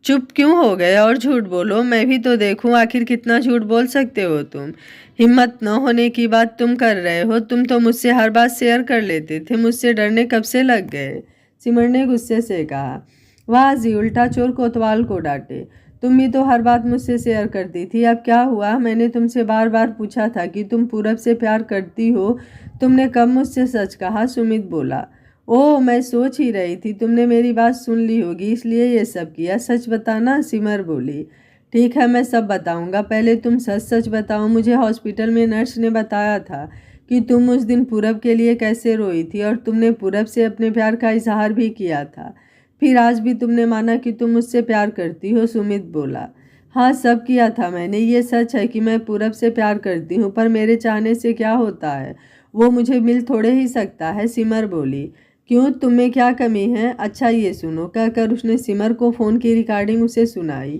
चुप क्यों हो गए? और झूठ बोलो, मैं भी तो देखूं आखिर कितना झूठ बोल सकते हो तुम। हिम्मत न होने की बात तुम कर रहे हो। तुम तो मुझसे हर बात शेयर कर लेते थे, मुझसे डरने कब से लग गए? सिमर ने गुस्से से कहा। वाह जी, उल्टा चोर कोतवाल को डांटे। तुम भी तो हर बात मुझसे शेयर करती थी, अब क्या हुआ? मैंने तुमसे बार बार पूछा था कि तुम पूरब से प्यार करती हो, तुमने कब मुझसे सच कहा? सुमित बोला। ओह, मैं सोच ही रही थी तुमने मेरी बात सुन ली होगी इसलिए ये सब किया। सच बताना, सिमर बोली। ठीक है, मैं सब बताऊंगा, पहले तुम सच सच बताओ। मुझे हॉस्पिटल में नर्स ने बताया था कि तुम उस दिन पूरब के लिए कैसे रोई थी और तुमने पूरब से अपने प्यार का इजहार भी किया था। फिर आज भी तुमने माना कि तुम मुझसे प्यार करती हो। सुमित बोला। हाँ, सब किया था मैंने। ये सच है कि मैं पूरब से प्यार करती हूँ, पर मेरे चाहने से क्या होता है? वो मुझे मिल थोड़े ही सकता है। सिमर बोली। क्यों, तुम्हें क्या कमी है? अच्छा ये सुनो, कहकर उसने सिमर को फ़ोन की रिकॉर्डिंग उसे सुनाई।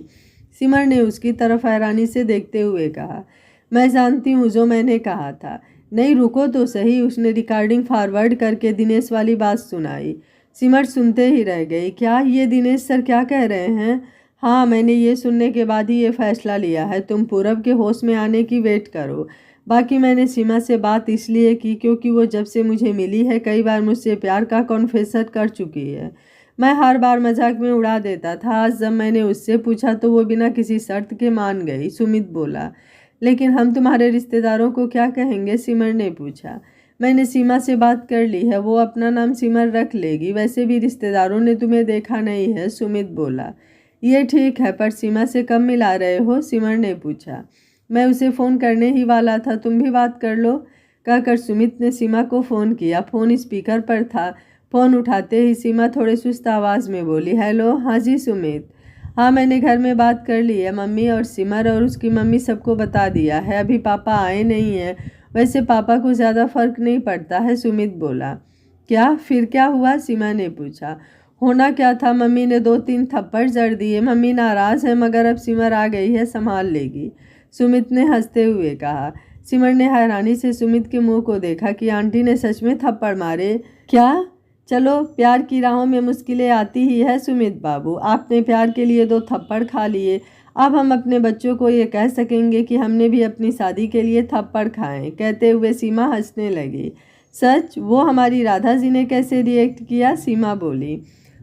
सिमर ने उसकी तरफ हैरानी से देखते हुए कहा, मैं जानती हूँ जो मैंने कहा था। नहीं, रुको तो सही। उसने रिकॉर्डिंग फॉरवर्ड करके दिनेश वाली बात सुनाई। सिमर सुनते ही रह गई। क्या ये दिनेश सर क्या कह रहे हैं? हाँ, मैंने ये सुनने के बाद ही ये फैसला लिया है। तुम पूरब के होश में आने की वेट करो। बाकी मैंने सीमा से बात इसलिए की क्योंकि वो जब से मुझे मिली है कई बार मुझसे प्यार का कॉन्फेसर कर चुकी है। मैं हर बार मजाक में उड़ा देता था। आज जब मैंने उससे पूछा तो वो बिना किसी शर्त के मान गई। सुमित बोला। लेकिन हम तुम्हारे रिश्तेदारों को क्या कहेंगे? सिमर ने पूछा। मैंने सीमा से बात कर ली है, वो अपना नाम सिमर रख लेगी। वैसे भी रिश्तेदारों ने तुम्हें देखा नहीं है। सुमित बोला। ये ठीक है, पर सीमा से कब मिला रहे हो? सिमर ने पूछा। मैं उसे फ़ोन करने ही वाला था, तुम भी बात कर लो, कहकर सुमित ने सीमा को फ़ोन किया। फ़ोन स्पीकर पर था। फ़ोन उठाते ही सीमा थोड़े सुस्त आवाज़ में बोली, हेलो। हाँ जी सुमित। हाँ, मैंने घर में बात कर ली है। मम्मी और सिमर और उसकी मम्मी सबको बता दिया है। अभी पापा आए नहीं हैं। वैसे पापा को ज़्यादा फर्क नहीं पड़ता है। सुमित बोला। क्या? फिर क्या हुआ? सीमा ने पूछा। होना क्या था, मम्मी ने 2-3 थप्पड़ जड़ दिए। मम्मी नाराज़ है मगर अब सिमर आ गई है, संभाल लेगी, सुमित ने हंसते हुए कहा। सिमर ने हैरानी से सुमित के मुंह को देखा कि आंटी ने सच में थप्पड़ मारे। क्या? चलो, प्यार की राहों में मुश्किलें आती ही है सुमित बाबू। आपने प्यार के लिए 2 थप्पड़ खा लिए, अब हम अपने बच्चों को ये कह सकेंगे कि हमने भी अपनी शादी के लिए थप्पड़ खाए। कहते हुए सीमा हंसने लगी। सच? वो हमारी राधा जी ने कैसे रिएक्ट किया? सीमा बोली।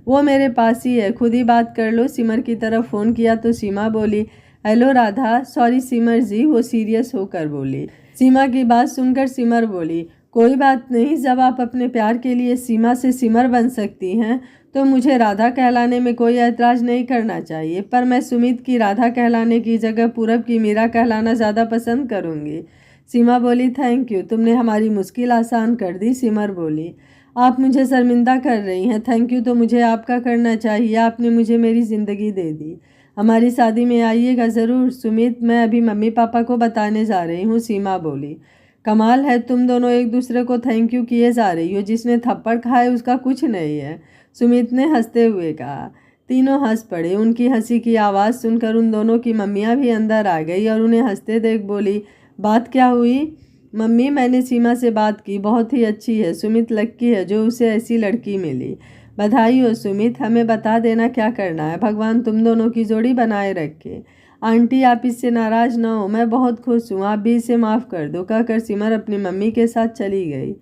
वो मेरे पास ही है, खुद ही बात कर लो। सिमर की तरफ फ़ोन किया तो सीमा बोली, हेलो राधा। सॉरी सिमर जी, वो सीरियस होकर बोली। सीमा की बात सुनकर सिमर बोली, कोई बात नहीं, जब आप अपने प्यार के लिए सीमा से सिमर बन सकती हैं तो मुझे राधा कहलाने में कोई ऐतराज़ नहीं करना चाहिए, पर मैं सुमित की राधा कहलाने की जगह पूरब की मीरा कहलाना ज़्यादा पसंद करूँगी। सीमा बोली, थैंक यू, तुमने हमारी मुश्किल आसान कर दी। सिमर बोली, आप मुझे शर्मिंदा कर रही हैं। थैंक यू तो मुझे आपका करना चाहिए, आपने मुझे मेरी ज़िंदगी दे दी। हमारी शादी में आइएगा ज़रूर। सुमित, मैं अभी मम्मी पापा को बताने जा रही हूँ। सीमा बोली। कमाल है, तुम दोनों एक दूसरे को थैंक यू किए जा रही हो। जिसने थप्पड़ खाए उसका कुछ नहीं है, सुमित ने हंसते हुए कहा। तीनों हंस पड़े। उनकी हंसी की आवाज़ सुनकर उन दोनों की मम्मियाँ भी अंदर आ गई और उन्हें हंसते देख बोली, बात क्या हुई? मम्मी, मैंने सीमा से बात की, बहुत ही अच्छी है। सुमित लक्की है जो उसे ऐसी लड़की मिली। बधाई हो सुमित, हमें बता देना क्या करना है। भगवान तुम दोनों की जोड़ी बनाए रखे। आंटी, आप इससे नाराज़ ना हो, मैं बहुत खुश हूँ, आप भी इसे माफ़ कर दो, कहकर सिमर अपनी मम्मी के साथ चली गई।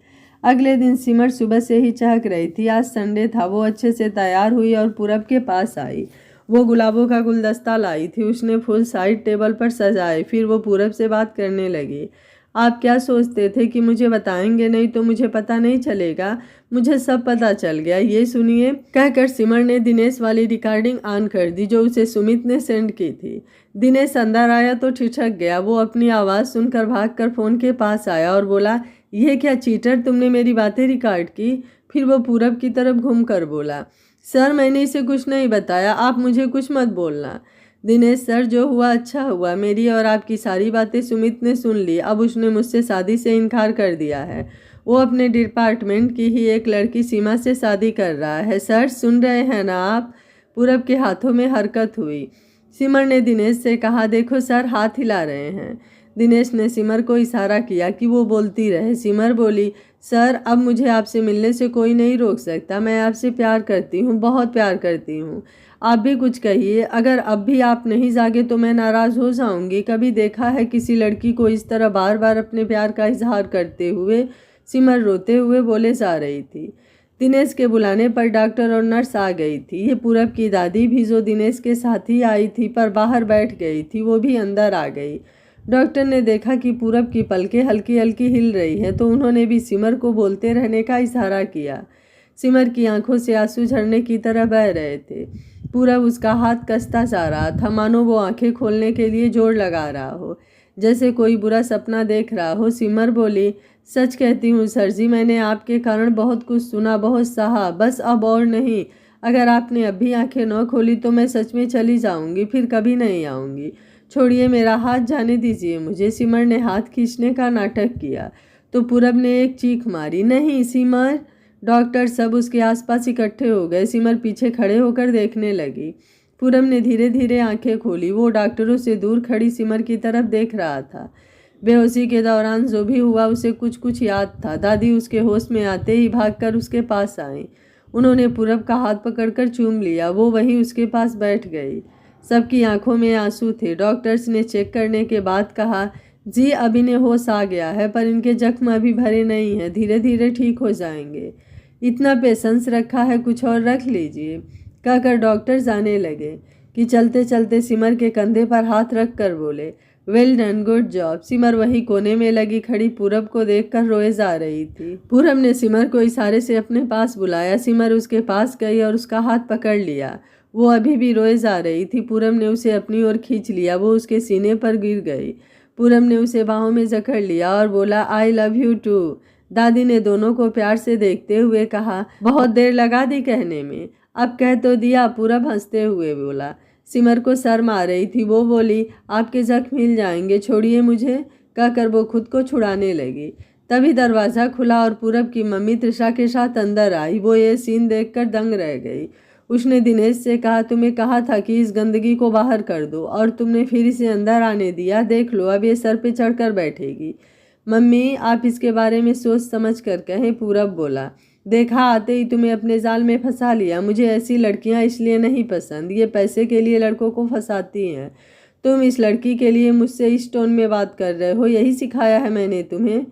अगले दिन सिमर सुबह से ही चहक रही थी। आज संडे था। वो अच्छे से तैयार हुई और पूरब के पास आई। वो गुलाबों का गुलदस्ता लाई थी। उसने फूल साइड टेबल पर सजाए। फिर वो पूरब से बात करने लगी। आप क्या सोचते थे कि मुझे बताएंगे नहीं तो मुझे पता नहीं चलेगा? मुझे सब पता चल गया, ये सुनिए। कहकर सिमर ने दिनेश वाली रिकॉर्डिंग ऑन कर दी जो उसे सुमित ने सेंड की थी। दिनेश अंदर आया तो ठिठक गया। वो अपनी आवाज़ सुनकर भागकर फ़ोन के पास आया और बोला, यह क्या चीटर, तुमने मेरी बातें रिकॉर्ड की? फिर वो पूरब की तरफ घूमकर बोला, सर मैंने इसे कुछ नहीं बताया, आप मुझे कुछ मत बोलना। दिनेश सर, जो हुआ अच्छा हुआ। मेरी और आपकी सारी बातें सुमित ने सुन ली। अब उसने मुझसे शादी से इनकार कर दिया है। वो अपने डिपार्टमेंट की ही एक लड़की सीमा से शादी कर रहा है। सर सुन रहे हैं ना आप? पूरब के हाथों में हरकत हुई। सिमर ने दिनेश से कहा, देखो सर हाथ हिला रहे हैं। दिनेश ने सिमर को इशारा किया कि वो बोलती रहे। सिमर बोली, सर अब मुझे आपसे मिलने से कोई नहीं रोक सकता। मैं आपसे प्यार करती हूँ, बहुत प्यार करती हूँ। आप भी कुछ कहिए। अगर अब भी आप नहीं जागे तो मैं नाराज़ हो जाऊंगी। कभी देखा है किसी लड़की को इस तरह बार बार अपने प्यार का इजहार करते हुए? सिमर रोते हुए बोले जा रही थी। दिनेश के बुलाने पर डॉक्टर और नर्स आ गई थी। ये पूरब की दादी भी जो दिनेश के साथ ही आई थी पर बाहर बैठ गई थी, वो भी अंदर आ गई। डॉक्टर ने देखा कि पूरब की पलकें हल्की हल्की हिल रही हैं तो उन्होंने भी सिमर को बोलते रहने का इशारा किया। सिमर की आंखों से आंसू झरने की तरह बह रहे थे। पूरब उसका हाथ कसता जा रहा था, मानो वो आंखें खोलने के लिए जोर लगा रहा हो, जैसे कोई बुरा सपना देख रहा हो। सिमर बोली, सच कहती हूँ सर जी, मैंने आपके कारण बहुत कुछ सुना, बहुत सहा, बस अब और नहीं। अगर आपने अभी आंखें न खोली तो मैं सच में चली जाऊंगी, फिर कभी नहीं आऊंगी। छोड़िए मेरा हाथ, जाने दीजिए मुझे। सिमर ने हाथ खींचने का नाटक किया तो पूरब ने एक चीख मारी, नहीं सिमर। डॉक्टर सब उसके आसपास इकट्ठे हो गए। सिमर पीछे खड़े होकर देखने लगी। पूरब ने धीरे धीरे आंखें खोली। वो डॉक्टरों से दूर खड़ी सिमर की तरफ देख रहा था। बेहोशी के दौरान जो भी हुआ उसे कुछ कुछ याद था। दादी उसके होश में आते ही भागकर उसके पास आई। उन्होंने पूरब का हाथ पकड़कर चूम लिया। वो वहीं उसके पास बैठ गई। सबकी आंखों में आंसू थे। डॉक्टर्स ने चेक करने के बाद कहा, जी अब इन्हें होश आ गया है पर इनके जख्म अभी भरे नहीं हैं, धीरे धीरे ठीक हो जाएंगे। इतना पेशेंस रखा है, कुछ और रख लीजिए, कहकर डॉक्टर जाने लगे कि चलते चलते सिमर के कंधे पर हाथ रख कर बोले, वेल डन, गुड जॉब। सिमर वही कोने में लगी खड़ी पूरब को देखकर रोए जा रही थी। पूरब ने सिमर को इशारे से अपने पास बुलाया। सिमर उसके पास गई और उसका हाथ पकड़ लिया। वो अभी भी रोए जा रही थी। पूरब ने उसे अपनी ओर खींच लिया। वो उसके सीने पर गिर गई। पूरब ने उसे बाहों में जकड़ लिया और बोला, आई लव यू टू। दादी ने दोनों को प्यार से देखते हुए कहा, बहुत देर लगा दी कहने में, अब कह तो दिया। पूरब हंसते हुए बोला। सिमर को शर्म आ रही थी। वो बोली, आपके जख्म हिल जाएंगे, छोड़िए मुझे, कहकर वो खुद को छुड़ाने लगी। तभी दरवाज़ा खुला और पूरब की मम्मी त्रिशा के साथ अंदर आई। वो ये सीन देखकर दंग रह गई। उसने दिनेश से कहा, तुम्हें कहा था कि इस गंदगी को बाहर कर दो और तुमने फिर इसे अंदर आने दिया। देख लो अब ये सर पे चढ़कर बैठेगी। मम्मी आप इसके बारे में सोच समझ कर कहें, पूरब बोला। देखा, आते ही तुम्हें अपने जाल में फंसा लिया। मुझे ऐसी लड़कियां इसलिए नहीं पसंद, ये पैसे के लिए लड़कों को फंसाती हैं। तुम इस लड़की के लिए मुझसे इस टोन में बात कर रहे हो, यही सिखाया है मैंने तुम्हें?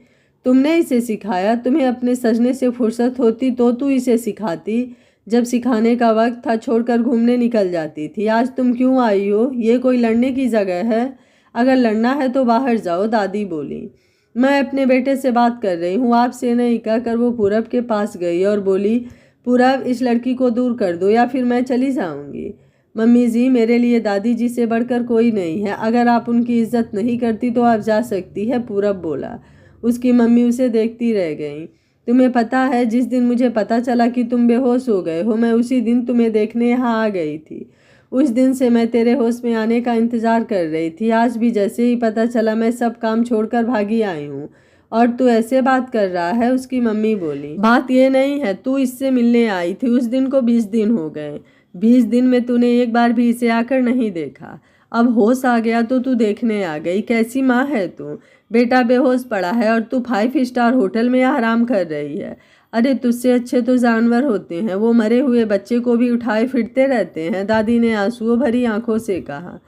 तुमने इसे सिखाया? तुम्हें अपने सजने से फुर्सत होती तो तू इसे सिखाती। जब सिखाने का वक्त था छोड़कर घूमने निकल जाती थी। आज तुम क्यों आई हो? ये कोई लड़ने की जगह है? अगर लड़ना है तो बाहर जाओ, दादी बोली। मैं अपने बेटे से बात कर रही हूँ, आपसे नहीं, कहकर वो पूरब के पास गई और बोली, पूरब इस लड़की को दूर कर दो या फिर मैं चली जाऊँगी। मम्मी जी, मेरे लिए दादी जी से बढ़कर कोई नहीं है। अगर आप उनकी इज्जत नहीं करती तो आप जा सकती है, पूरब बोला। उसकी मम्मी उसे देखती रह गई। तुम्हें पता है, जिस दिन मुझे पता चला कि तुम बेहोश हो गए हो, मैं उसी दिन तुम्हें देखने यहाँ आ गई थी। उस दिन से मैं तेरे होश में आने का इंतज़ार कर रही थी। आज भी जैसे ही पता चला मैं सब काम छोड़कर भागी आई हूँ। और तू ऐसे बात कर रहा है? उसकी मम्मी बोली। बात ये नहीं है, तू इससे मिलने आई थी, उस दिन को 20 दिन हो गए। 20 दिन में तूने एक बार भी इसे आकर नहीं देखा। अब होश आ गया तो तू देखने आ गई। कैसी माँ है तू? बेटा बेहोश पड़ा है और तू 5 स्टार होटल में आराम कर रही है। अरे तुझसे अच्छे तो जानवर होते हैं, वो मरे हुए बच्चे को भी उठाए फिरते रहते हैं, दादी ने आंसुओं भरी आंखों से कहा।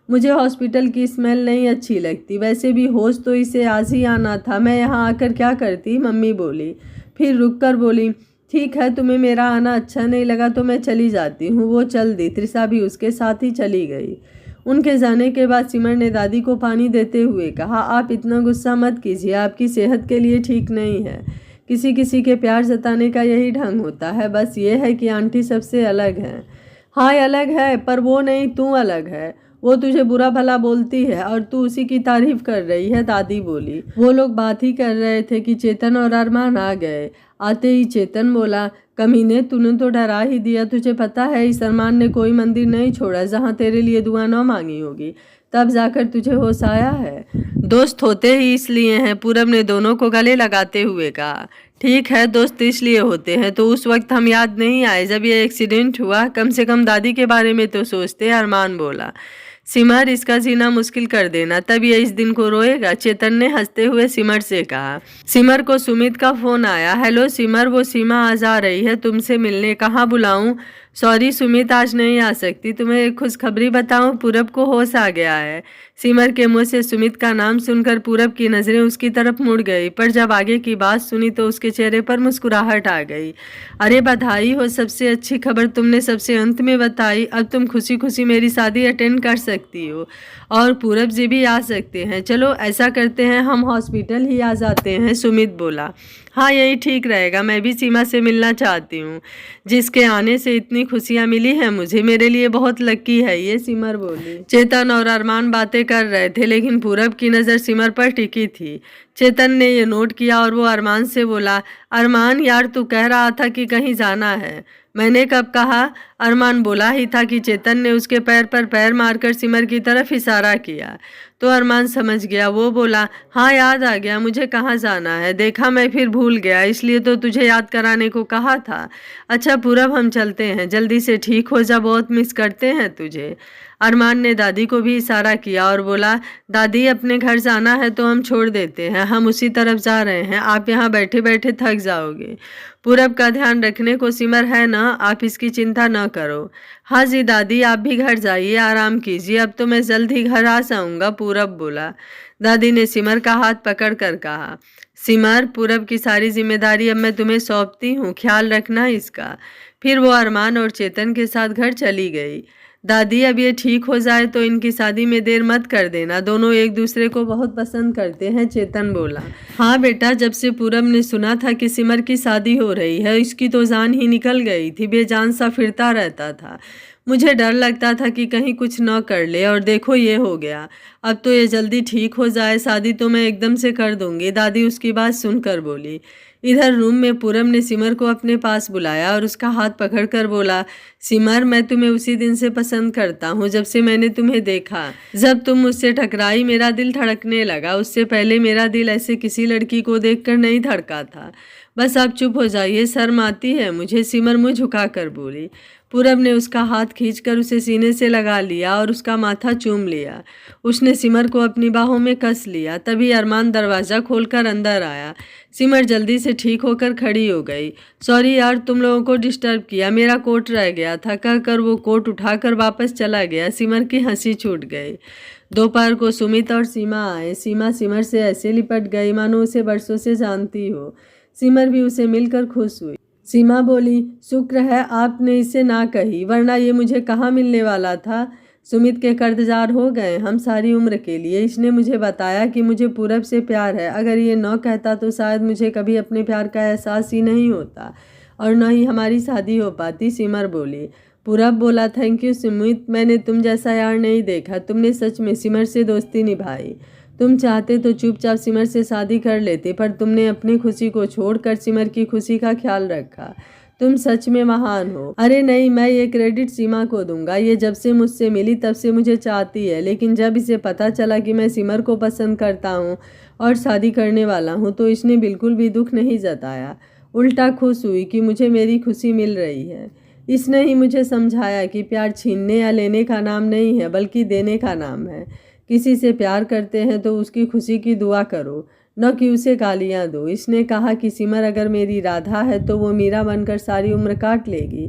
मुझे हॉस्पिटल की स्मेल नहीं अच्छी लगती, वैसे भी होश तो इसे आज ही आना था, मैं यहाँ आकर क्या करती, मम्मी बोली। फिर रुक कर बोली, ठीक है, तुम्हें मेरा आना अच्छा नहीं लगा तो मैं चली जाती हूँ। वो चल दी। तृषा भी उसके साथ ही चली गई। उनके जाने के बाद सिमर ने दादी को पानी देते हुए कहा, आप इतना गुस्सा मत कीजिए, आपकी सेहत के लिए ठीक नहीं है। किसी किसी के प्यार जताने का यही ढंग होता है। बस ये है कि आंटी सबसे अलग है। हाँ अलग है, पर वो नहीं, तू अलग है। वो तुझे बुरा भला बोलती है और तू उसी की तारीफ कर रही है, दादी बोली। वो लोग बात ही कर रहे थे कि चेतन और अरमान आ गए। आते ही चेतन बोला, कमीने, तूने तो डरा ही दिया। तुझे पता है इस अरमान ने कोई मंदिर नहीं छोड़ा जहाँ तेरे लिए दुआ न मांगी होगी, तब जाकर तुझे होश आया है। दोस्त होते ही इसलिए हैं, पूरब ने दोनों को गले लगाते हुए कहा। ठीक है, दोस्त इसलिए होते हैं तो उस वक्त हम याद नहीं आए जब ये एक्सीडेंट हुआ। कम से कम दादी के बारे में तो सोचते, अरमान बोला। सिमर, इसका जीना मुश्किल कर देना, तब ये इस दिन को रोएगा, चेतन ने हंसते हुए सिमर से कहा। सिमर को सुमित का फोन आया। हेलो सिमर, वो सीमा आज आ रही है तुमसे मिलने, कहाँ बुलाऊं? सॉरी सुमित, आज नहीं आ सकती। तुम्हें एक खुशखबरी बताऊं, पूरब को होश आ गया है। सिमर के मुंह से सुमित का नाम सुनकर पूरब की नजरें उसकी तरफ मुड़ गई, पर जब आगे की बात सुनी तो उसके चेहरे पर मुस्कुराहट आ गई। अरे बधाई हो, सबसे अच्छी खबर तुमने सबसे अंत में बताई। अब तुम खुशी खुशी मेरी शादी अटेंड कर सकती हो और पूरब जी भी आ सकते हैं। चलो ऐसा करते हैं, हम हॉस्पिटल ही आ जाते हैं, सुमित बोला। हाँ यही ठीक रहेगा, मैं भी सीमा से मिलना चाहती हूँ, जिसके आने से इतनी खुशियाँ मिली हैं मुझे, मेरे लिए बहुत लकी है ये, सिमर बोली। चेतन और अरमान बातें कर रहे थे लेकिन पूरब की नज़र सिमर पर टिकी थी। चेतन ने ये नोट किया और वो अरमान से बोला, अरमान यार, तू कह रहा था कि कहीं जाना है। मैंने कब कहा? अरमान बोला ही था कि चेतन ने उसके पैर पर पैर मारकर सिमर की तरफ इशारा किया तो अरमान समझ गया। वो बोला, हाँ याद आ गया, मुझे कहाँ जाना है, देखा मैं फिर भूल गया, इसलिए तो तुझे याद कराने को कहा था। अच्छा पूरब, हम चलते हैं, जल्दी से ठीक हो जा, बहुत मिस करते हैं तुझे। अरमान ने दादी को भी इशारा किया और बोला, दादी अपने घर जाना है तो हम छोड़ देते हैं, हम उसी तरफ जा रहे हैं, आप यहाँ बैठे बैठे थक जाओगे। पूरब का ध्यान रखने को सिमर है ना, आप इसकी चिंता न करो। हाँ जी दादी, आप भी घर जाइए, आराम कीजिए, अब तो मैं जल्द ही घर आ जाऊंगा, पूरब बोला। दादी ने सिमर का हाथ पकड़ कर कहा, सिमर, पूरब की सारी जिम्मेदारी अब मैं तुम्हें सौंपती हूँ, ख्याल रखना इसका। फिर वो अरमान और चेतन के साथ घर चली गई। दादी, अब ये ठीक हो जाए तो इनकी शादी में देर मत कर देना, दोनों एक दूसरे को बहुत पसंद करते हैं, चेतन बोला। हाँ बेटा, जब से पूरब ने सुना था कि सिमर की शादी हो रही है, इसकी तो जान ही निकल गई थी, बेजान सा फिरता रहता था। मुझे डर लगता था कि कहीं कुछ न कर ले, और देखो ये हो गया। अब तो ये जल्दी ठीक हो जाए, शादी तो मैं एकदम से कर दूंगी, दादी उसकी बात सुनकर बोली। इधर रूम में पूरब ने सिमर को अपने पास बुलाया और उसका हाथ पकड़कर बोला, सिमर, मैं तुम्हें उसी दिन से पसंद करता हूँ जब से मैंने तुम्हें देखा। जब तुम मुझसे टकराई मेरा दिल धड़कने लगा, उससे पहले मेरा दिल ऐसे किसी लड़की को देखकर नहीं धड़का था। बस आप चुप हो जाइए, शर्म आती है मुझे, सिमर मुँह झुकाकर बोली। पूरब ने उसका हाथ खींचकर उसे सीने से लगा लिया और उसका माथा चूम लिया। उसने सिमर को अपनी बाहों में कस लिया। तभी अरमान दरवाज़ा खोलकर अंदर आया। सिमर जल्दी से ठीक होकर खड़ी हो गई। सॉरी यार, तुम लोगों को डिस्टर्ब किया, मेरा कोट रह गया था, कहकर वो कोट उठाकर वापस चला गया। सिमर की हंसी छूट गई। दोपहर को सुमित और सीमा आए। सीमा सिमर से ऐसे लिपट गई मानो उसे बरसों से जानती हो। सिमर भी उसे मिलकर खुश हुई। सीमा बोली, शुक्र है आपने इसे ना कही, वरना ये मुझे कहाँ मिलने वाला था। सुमित के कर्जदार हो गए हम सारी उम्र के लिए। इसने मुझे बताया कि मुझे पूरब से प्यार है, अगर ये न कहता तो शायद मुझे कभी अपने प्यार का एहसास ही नहीं होता और न ही हमारी शादी हो पाती, सिमर बोली। पूरब बोला, थैंक यू सुमित, मैंने तुम जैसा यार नहीं देखा, तुमने सच में सिमर से दोस्ती निभाई। तुम चाहते तो चुपचाप सिमर से शादी कर लेते, पर तुमने अपनी खुशी को छोड़कर सिमर की खुशी का ख्याल रखा। तुम सच में महान हो। अरे नहीं, मैं ये क्रेडिट सीमा को दूंगा, ये जब से मुझसे मिली तब से मुझे चाहती है, लेकिन जब इसे पता चला कि मैं सिमर को पसंद करता हूँ और शादी करने वाला हूँ तो इसने बिल्कुल भी दुख नहीं जताया, उल्टा खुश हुई कि मुझे मेरी खुशी मिल रही है। इसने ही मुझे समझाया कि प्यार छीनने या लेने का नाम नहीं है, बल्कि देने का नाम है। किसी से प्यार करते हैं तो उसकी खुशी की दुआ करो, न कि उसे गालियाँ दो। इसने कहा कि सिमर अगर मेरी राधा है तो वो मीरा बनकर सारी उम्र काट लेगी।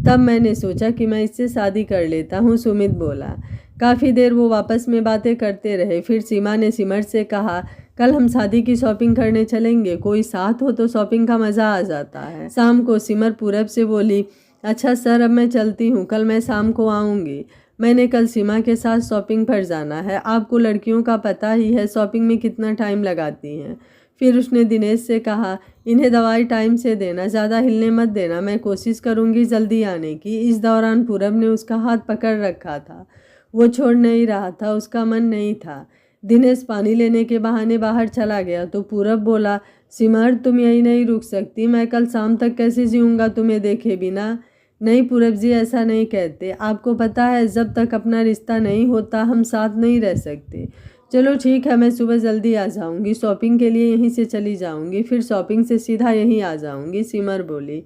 तब मैंने सोचा कि मैं इससे शादी कर लेता हूँ, सुमित बोला। काफ़ी देर वो आपस में बातें करते रहे। फिर सीमा ने सिमर से कहा, कल हम शादी की शॉपिंग करने चलेंगे, कोई साथ हो तो शॉपिंग का मज़ा आ जाता है। शाम को सिमर पूरब से बोली, अच्छा सर अब मैं चलती हूँ, कल मैं शाम को आऊँगी। मैंने कल सीमा के साथ शॉपिंग पर जाना है। आपको लड़कियों का पता ही है शॉपिंग में कितना टाइम लगाती हैं। फिर उसने दिनेश से कहा, इन्हें दवाई टाइम से देना, ज़्यादा हिलने मत देना, मैं कोशिश करूँगी जल्दी आने की। इस दौरान पूरब ने उसका हाथ पकड़ रखा था, वो छोड़ नहीं रहा था, उसका मन नहीं था। दिनेश पानी लेने के बहाने बाहर चला गया तो पूरब बोला, सिमर तुम यहीं नहीं रुक सकती, मैं कल शाम तक कैसे जीऊँगा तुम्हें देखे बिना। नहीं पूरब जी, ऐसा नहीं कहते, आपको पता है जब तक अपना रिश्ता नहीं होता हम साथ नहीं रह सकते। चलो ठीक है, मैं सुबह जल्दी आ जाऊंगी, शॉपिंग के लिए यहीं से चली जाऊंगी, फिर शॉपिंग से सीधा यहीं आ जाऊंगी। सिमर बोली,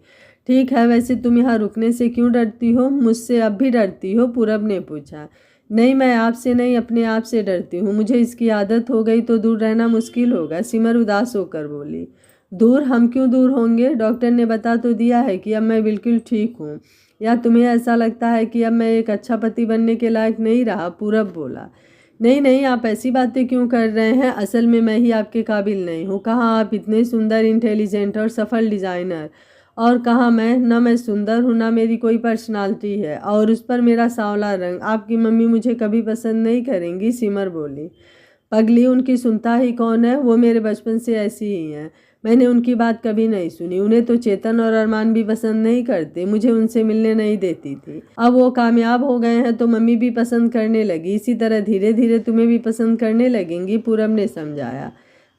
ठीक है, वैसे तुम यहाँ रुकने से क्यों डरती हो? मुझसे अब भी डरती हो? पूरब ने पूछा। नहीं, मैं आपसे नहीं अपने आप से डरती हूँ, मुझे इसकी आदत हो गई तो दूर रहना मुश्किल होगा। सिमर उदास होकर बोली। दूर? हम क्यों दूर होंगे? डॉक्टर ने बता तो दिया है कि अब मैं बिल्कुल ठीक हूँ। या तुम्हें ऐसा लगता है कि अब मैं एक अच्छा पति बनने के लायक नहीं रहा? पूरब बोला। नहीं नहीं, आप ऐसी बातें क्यों कर रहे हैं? असल में मैं ही आपके काबिल नहीं हूँ। कहाँ आप इतने सुंदर, इंटेलिजेंट और सफल डिज़ाइनर, और कहाँ मैं? ना मैं सुंदर हूँ, ना मेरी कोई पर्सनालिटी है, और उस पर मेरा सांवला रंग। आपकी मम्मी मुझे कभी पसंद नहीं करेंगी। सिमर बोली। पगली, उनकी सुनता ही कौन है? वो मेरे बचपन से ऐसी ही हैं, मैंने उनकी बात कभी नहीं सुनी। उन्हें तो चेतन और अरमान भी पसंद नहीं करते, मुझे उनसे मिलने नहीं देती थी। अब वो कामयाब हो गए हैं तो मम्मी भी पसंद करने लगी, इसी तरह धीरे धीरे तुम्हें भी पसंद करने लगेंगी। पूरब ने समझाया।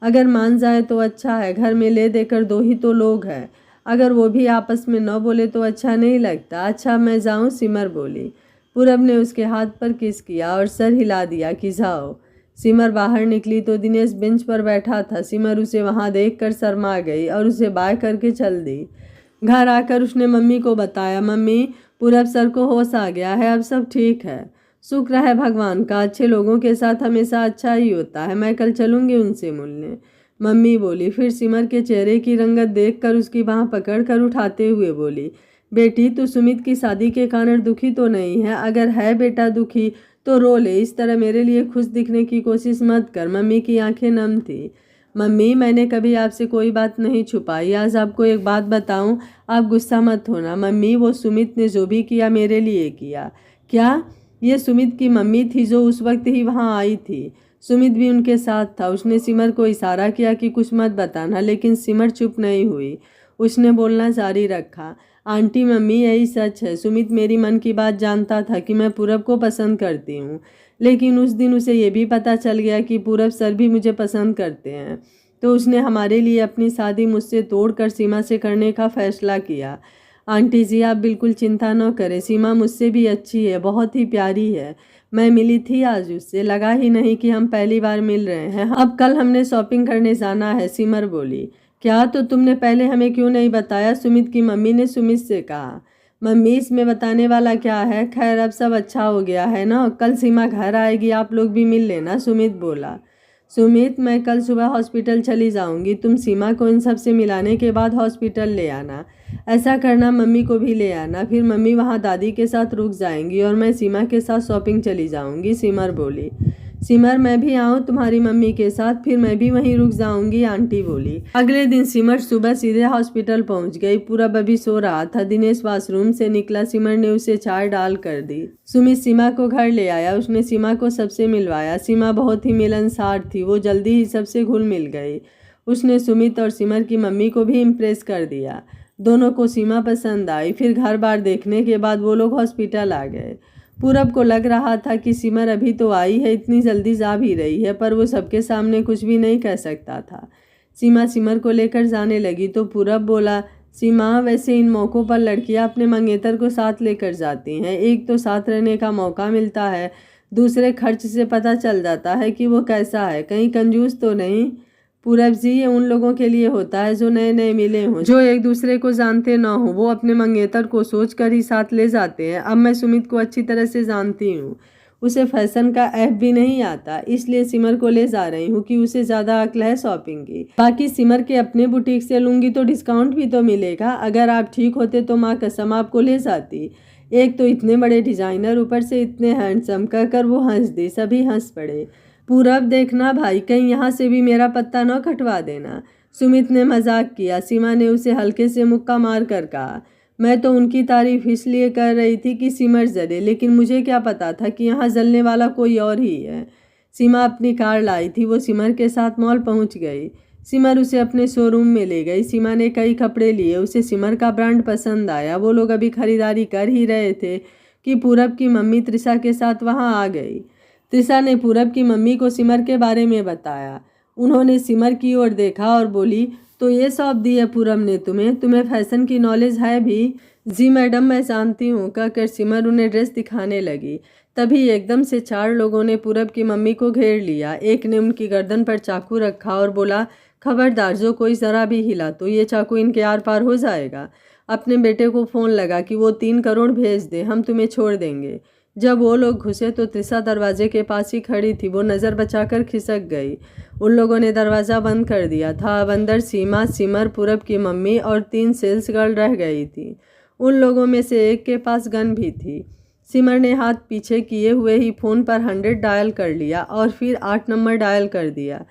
अगर मान जाए तो अच्छा है, घर में ले देकर दो ही तो लोग हैं, अगर वो भी आपस में न बोले तो अच्छा नहीं लगता। अच्छा मैं जाऊँ? सिमर बोली। पूरब ने उसके हाथ पर किस किया और सर हिला दिया कि जाओ। सिमर बाहर निकली तो दिनेश बेंच पर बैठा था। सिमर उसे वहां देखकर शर्मा गई और उसे बाय करके चल दी। घर आकर उसने मम्मी को बताया, मम्मी पूरब सर को होश आ गया है, अब सब ठीक है। शुक्र है भगवान का, अच्छे लोगों के साथ हमेशा अच्छा ही होता है, मैं कल चलूंगी उनसे मिलने, मम्मी बोली। फिर सिमर के चेहरे की रंगत देखकर उसकी बाह पकड़कर उठाते हुए बोली, बेटी तू सुमित की शादी के कारण दुखी तो नहीं है? अगर है बेटा दुखी तो रो ले, इस तरह मेरे लिए खुश दिखने की कोशिश मत कर। मम्मी की आंखें नम थी। मम्मी मैंने कभी आपसे कोई बात नहीं छुपाई, आज आपको एक बात बताऊं, आप गुस्सा मत होना। मम्मी वो सुमित ने जो भी किया मेरे लिए किया। क्या? ये सुमित की मम्मी थी जो उस वक्त ही वहां आई थी? सुमित भी उनके साथ था। उसने सिमर को इशारा किया कि कुछ मत बताना, लेकिन सिमर चुप नहीं हुई, उसने बोलना जारी रखा। आंटी मम्मी यही सच है, सुमित मेरी मन की बात जानता था कि मैं पूरब को पसंद करती हूँ, लेकिन उस दिन उसे ये भी पता चल गया कि पूरब सर भी मुझे पसंद करते हैं, तो उसने हमारे लिए अपनी शादी मुझसे तोड़कर सीमा से करने का फैसला किया। आंटी जी आप बिल्कुल चिंता न करें, सीमा मुझसे भी अच्छी है, बहुत ही प्यारी है। मैं मिली थी आज उससे, लगा ही नहीं कि हम पहली बार मिल रहे हैं। अब कल हमने शॉपिंग करने जाना है। सिमर बोली। क्या? तो तुमने पहले हमें क्यों नहीं बताया? सुमित की मम्मी ने सुमित से कहा। मम्मी इसमें बताने वाला क्या है, खैर अब सब अच्छा हो गया है ना, कल सीमा घर आएगी, आप लोग भी मिल लेना। सुमित बोला। सुमित मैं कल सुबह हॉस्पिटल चली जाऊंगी, तुम सीमा को इन सब से मिलाने के बाद हॉस्पिटल ले आना, ऐसा करना मम्मी को भी ले आना, फिर मम्मी वहाँ दादी के साथ रुक जाएंगी और मैं सीमा के साथ शॉपिंग चली जाऊंगी। सिमर बोली। सिमर मैं भी आऊँ तुम्हारी मम्मी के साथ, फिर मैं भी वहीं रुक जाऊंगी, आंटी बोली। अगले दिन सिमर सुबह सीधे हॉस्पिटल पहुंच गई। पूरब अभी सो रहा था। दिनेश वॉशरूम से निकला, सिमर ने उसे चाय डाल कर दी। सुमित सीमा को घर ले आया, उसने सीमा को सबसे मिलवाया। सीमा बहुत ही मिलनसार थी, वो जल्दी ही सबसे घुल मिल गई। उसने सुमित और सिमर की मम्मी को भी इम्प्रेस कर दिया, दोनों को सीमा पसंद आई। फिर घर बार देखने के बाद वो लोग हॉस्पिटल आ गए। पूरब को लग रहा था कि सिमर अभी तो आई है, इतनी जल्दी जा भी रही है, पर वो सबके सामने कुछ भी नहीं कह सकता था। सीमा सिमर को लेकर जाने लगी तो पूरब बोला, सीमा वैसे इन मौक़ों पर लड़कियां अपने मंगेतर को साथ लेकर जाती हैं, एक तो साथ रहने का मौका मिलता है, दूसरे खर्च से पता चल जाता है कि वो कैसा है, कहीं कंजूस तो नहीं। पूरब जी ये उन लोगों के लिए होता है जो नए नए मिले हों, जो एक दूसरे को जानते ना हो, वो अपने मंगेतर को सोच कर ही साथ ले जाते हैं। अब मैं सुमित को अच्छी तरह से जानती हूँ, उसे फैशन का ऐप भी नहीं आता, इसलिए सिमर को ले जा रही हूँ कि उसे ज़्यादा अक्ल है शॉपिंग की। बाकी सिमर के अपने बुटीक से लूँगी तो डिस्काउंट भी तो मिलेगा, अगर आप ठीक होते तो माँ कसम आपको ले जाती, एक तो इतने बड़े डिज़ाइनर, ऊपर से इतने हैंडसम। कहकर वो हंस दी, सभी हंस पड़े। पूरब देखना भाई, कहीं यहाँ से भी मेरा पत्ता न कटवा देना। सुमित ने मजाक किया। सीमा ने उसे हल्के से मुक्का मार कर कहा, मैं तो उनकी तारीफ इसलिए कर रही थी कि सिमर जले, लेकिन मुझे क्या पता था कि यहाँ जलने वाला कोई और ही है। सीमा अपनी कार लाई थी। वो सिमर के साथ मॉल पहुँच गई। सिमर उसे अपने शोरूम में ले गई। सीमा ने कई कपड़े लिए। उसे सिमर का ब्रांड पसंद आया। वो लोग अभी खरीदारी कर ही रहे थे कि पूरब की मम्मी त्रिशा के साथ वहाँ आ गई। त्रिशा ने पूरब की मम्मी को सिमर के बारे में बताया। उन्होंने सिमर की ओर देखा और बोली, तो ये सौंप दी है पूरब ने तुम्हें फैशन की नॉलेज है भी? जी मैडम, मैं जानती हूँ, कहकर सिमर उन्हें ड्रेस दिखाने लगी। तभी एकदम से 4 लोगों ने पूरब की मम्मी को घेर लिया। एक ने उनकी गर्दन पर चाकू रखा और बोला, खबरदार, जो कोई ज़रा भी हिला तो ये चाकू इनके आर पार हो जाएगा। अपने बेटे को फ़ोन लगा कि वो 3 करोड़ भेज दे, हम तुम्हें छोड़ देंगे। जब वो लोग घुसे तो त्रिशा दरवाजे के पास ही खड़ी थी। वो नज़र बचाकर खिसक गई। उन लोगों ने दरवाज़ा बंद कर दिया था। अब अंदर सीमा, सिमर, पूरब की मम्मी और 3 सेल्स गर्ल रह गई थी। उन लोगों में से एक के पास गन भी थी। सिमर ने हाथ पीछे किए हुए ही फ़ोन पर 100 डायल कर लिया और फिर 8 नंबर डायल कर दिया।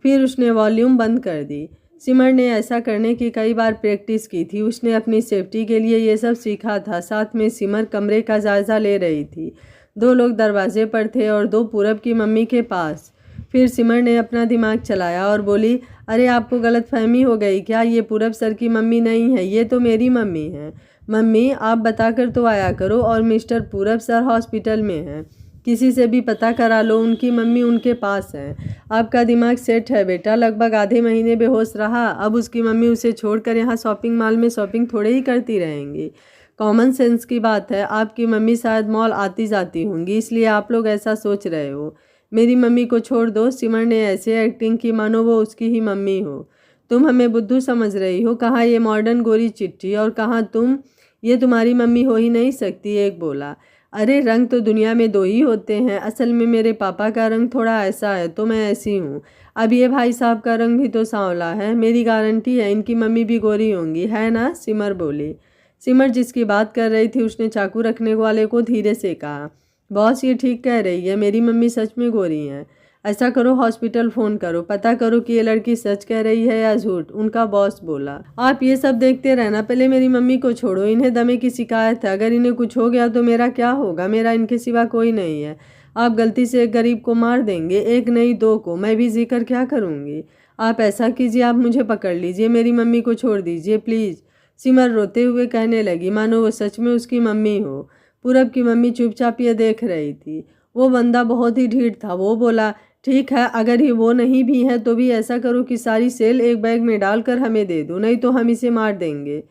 फिर उसने वॉल्यूम बंद कर दी। सिमर ने ऐसा करने की कई बार प्रैक्टिस की थी। उसने अपनी सेफ्टी के लिए ये सब सीखा था। साथ में सिमर कमरे का जायज़ा ले रही थी। 2 लोग दरवाजे पर थे और 2 पूरब की मम्मी के पास। फिर सिमर ने अपना दिमाग चलाया और बोली, अरे आपको गलतफहमी हो गई क्या? ये पूरब सर की मम्मी नहीं है, ये तो मेरी मम्मी है। मम्मी, आप बताकर तो आया करो। और मिस्टर पूरब सर हॉस्पिटल में हैं, किसी से भी पता करा लो, उनकी मम्मी उनके पास है। आपका दिमाग सेट है बेटा। लगभग आधे महीने बेहोश रहा, अब उसकी मम्मी उसे छोड़कर यहाँ शॉपिंग मॉल में शॉपिंग थोड़े ही करती रहेंगी। कॉमन सेंस की बात है। आपकी मम्मी शायद मॉल आती जाती होंगी, इसलिए आप लोग ऐसा सोच रहे हो। मेरी मम्मी को छोड़ दो। सिमर ने ऐसे एक्टिंग की मानो वो उसकी ही मम्मी हो। तुम हमें बुद्धू समझ रही हो। कहाँ ये मॉडर्न गोरी चिट्ठी और कहाँ तुम। ये तुम्हारी मम्मी हो ही नहीं सकती, एक बोला। अरे रंग तो दुनिया में 2 ही होते हैं। असल में मेरे पापा का रंग थोड़ा ऐसा है तो मैं ऐसी हूँ। अब ये भाई साहब का रंग भी तो सांवला है। मेरी गारंटी है इनकी मम्मी भी गोरी होंगी, है ना? सिमर बोली। सिमर जिसकी बात कर रही थी उसने चाकू रखने वाले को धीरे से कहा, बॉस ये ठीक कह रही है, मेरी मम्मी सच में गोरी हैं। ऐसा करो, हॉस्पिटल फ़ोन करो, पता करो कि ये लड़की सच कह रही है या झूठ। उनका बॉस बोला। आप ये सब देखते रहना, पहले मेरी मम्मी को छोड़ो। इन्हें दमे की शिकायत है। अगर इन्हें कुछ हो गया तो मेरा क्या होगा? मेरा इनके सिवा कोई नहीं है। आप गलती से एक गरीब को मार देंगे, एक नहीं 2 को, मैं भी जीकर क्या करूँगी? आप ऐसा कीजिए, आप मुझे पकड़ लीजिए, मेरी मम्मी को छोड़ दीजिए प्लीज़। सिमर रोते हुए कहने लगी, मानो वो सच में उसकी मम्मी हो। पूरब की मम्मी चुपचाप ये देख रही थी। वो बंदा बहुत ही ढीठ था। वो बोला, ठीक है, अगर ही वो नहीं भी है तो भी ऐसा करो कि सारी सेल एक बैग में डालकर हमें दे दो, नहीं तो हम इसे मार देंगे।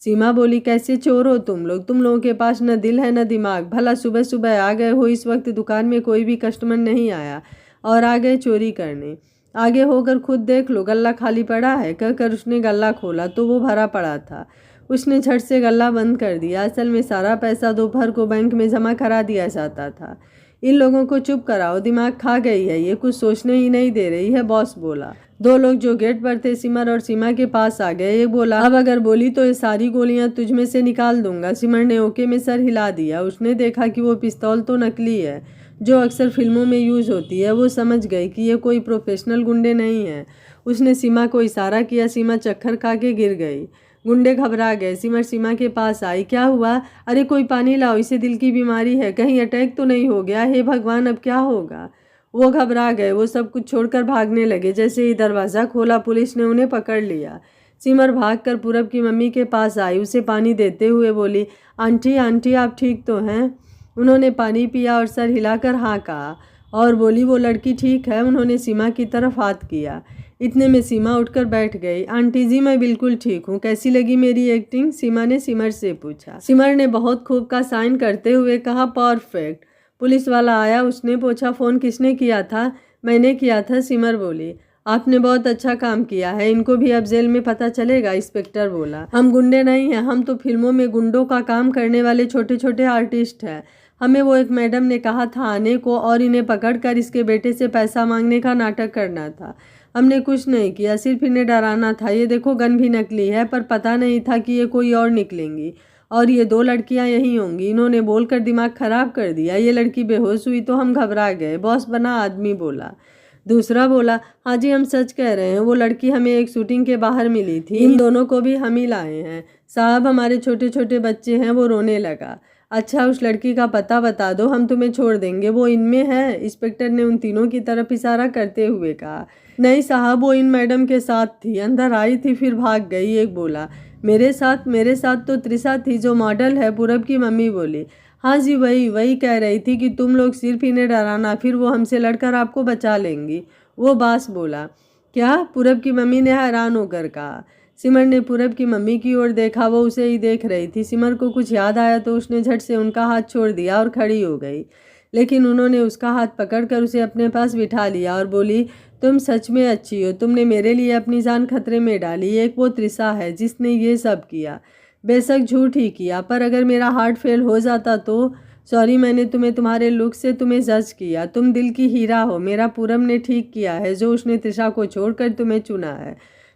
सीमा बोली, कैसे चोर हो तुम लोगों के पास न दिल है न दिमाग। भला सुबह सुबह आ गए हो, इस वक्त दुकान में कोई भी कस्टमर नहीं आया और आ गए चोरी करने। आगे होकर खुद देख लो, गल्ला खाली पड़ा है। कहकर उसने गल्ला खोला तो वो भरा पड़ा था। उसने झट से गल्ला बंद कर दिया। असल में सारा पैसा दोपहर को बैंक में जमा करा दिया जाता था। इन लोगों को चुप कराओ, दिमाग खा गई है, ये कुछ सोचने ही नहीं दे रही है, बॉस बोला। 2 लोग जो गेट पर थे सिमर और सीमा के पास आ गए। ये बोला, अब अगर बोली तो ये सारी गोलियां तुझ में से निकाल दूंगा। सिमर ने ओके में सर हिला दिया। उसने देखा कि वो पिस्तौल तो नकली है, जो अक्सर फिल्मों में यूज होती है। वो समझ गई कि ये कोई प्रोफेशनल गुंडे नहीं है। उसने सीमा को इशारा किया। सीमा चक्कर खा के गिर गई। गुंडे घबरा गए। सिमर सीमा के पास आई। क्या हुआ? अरे कोई पानी लाओ, इसे दिल की बीमारी है, कहीं अटैक तो नहीं हो गया? हे भगवान, अब क्या होगा? वो घबरा गए। वो सब कुछ छोड़कर भागने लगे। जैसे ही दरवाज़ा खोला पुलिस ने उन्हें पकड़ लिया। सिमर भागकर पूरब की मम्मी के पास आई। उसे पानी देते हुए बोली, आंटी आंटी आप ठीक तो हैं? उन्होंने पानी पिया और सर हिलाकर हाँ कहा और बोली, वो लड़की ठीक है। उन्होंने सीमा की तरफ हाथ किया। इतने में सीमा उठकर बैठ गई। आंटी जी मैं बिल्कुल ठीक हूँ, कैसी लगी मेरी एक्टिंग? सीमा ने सिमर से पूछा। सिमर ने बहुत खूब का साइन करते हुए कहा, परफेक्ट। पुलिस वाला आया। उसने पूछा, फ़ोन किसने किया था? मैंने किया था, सिमर बोली। आपने बहुत अच्छा काम किया है, इनको भी अब जेल में पता चलेगा, इंस्पेक्टर बोला। हम गुंडे नहीं हैं, हम तो फिल्मों में गुंडों का काम करने वाले छोटे छोटे आर्टिस्ट हैं। हमें वो एक मैडम ने कहा था आने को और इन्हें पकड़कर इसके बेटे से पैसा मांगने का नाटक करना था। हमने कुछ नहीं किया, सिर्फ इन्हें डराना था। ये देखो गन भी नकली है, पर पता नहीं था कि ये कोई और निकलेंगी। और ये 2 लड़कियां यहीं होंगी। इन्होंने बोलकर दिमाग खराब कर दिया। ये लड़की बेहोश हुई तो हम घबरा गए। बॉस बना आदमी बोला। दूसरा बोला, हाँ जी हम सच कह रहे हैं, वो लड़की हमें एक शूटिंग के बाहर मिली थी। इन दोनों को भी हम ही लाए हैं साहब, हमारे छोटे छोटे बच्चे हैं। वो रोने लगा। अच्छा उस लड़की का पता बता दो, हम तुम्हें छोड़ देंगे। वो इनमें है? इंस्पेक्टर ने उन तीनों की तरफ इशारा करते हुए कहा। नहीं साहब, वो इन मैडम के साथ थी, अंदर आई थी फिर भाग गई। एक बोला, मेरे साथ तो त्रिशा थी जो मॉडल है। पूरब की मम्मी बोली। हाँ जी वही कह रही थी कि तुम लोग सिर्फ इन्हें डराना, फिर वो हमसे लड़कर आपको बचा लेंगी। वो बास बोला। क्या? पूरब की मम्मी ने हैरान होकर कहा। सिमर ने पूरब की मम्मी की ओर देखा। वो उसे ही देख रही थी। सिमर को कुछ याद आया तो उसने झट से उनका हाथ छोड़ दिया और खड़ी हो गई, लेकिन उन्होंने उसका हाथ पकड़कर उसे अपने पास बिठा लिया और बोली, तुम सच में अच्छी हो, तुमने मेरे लिए अपनी जान खतरे में डाली। एक वो त्रिशा है जिसने ये सब किया। बेशक झूठ ही किया, पर अगर मेरा हार्ट फेल हो जाता तो। सॉरी, मैंने तुम्हारे लुक से तुम्हें जज किया। तुम दिल की हीरा हो। मेरा पूरब ने ठीक किया है जो उसने त्रिशा को छोड़कर तुम्हें चुना है।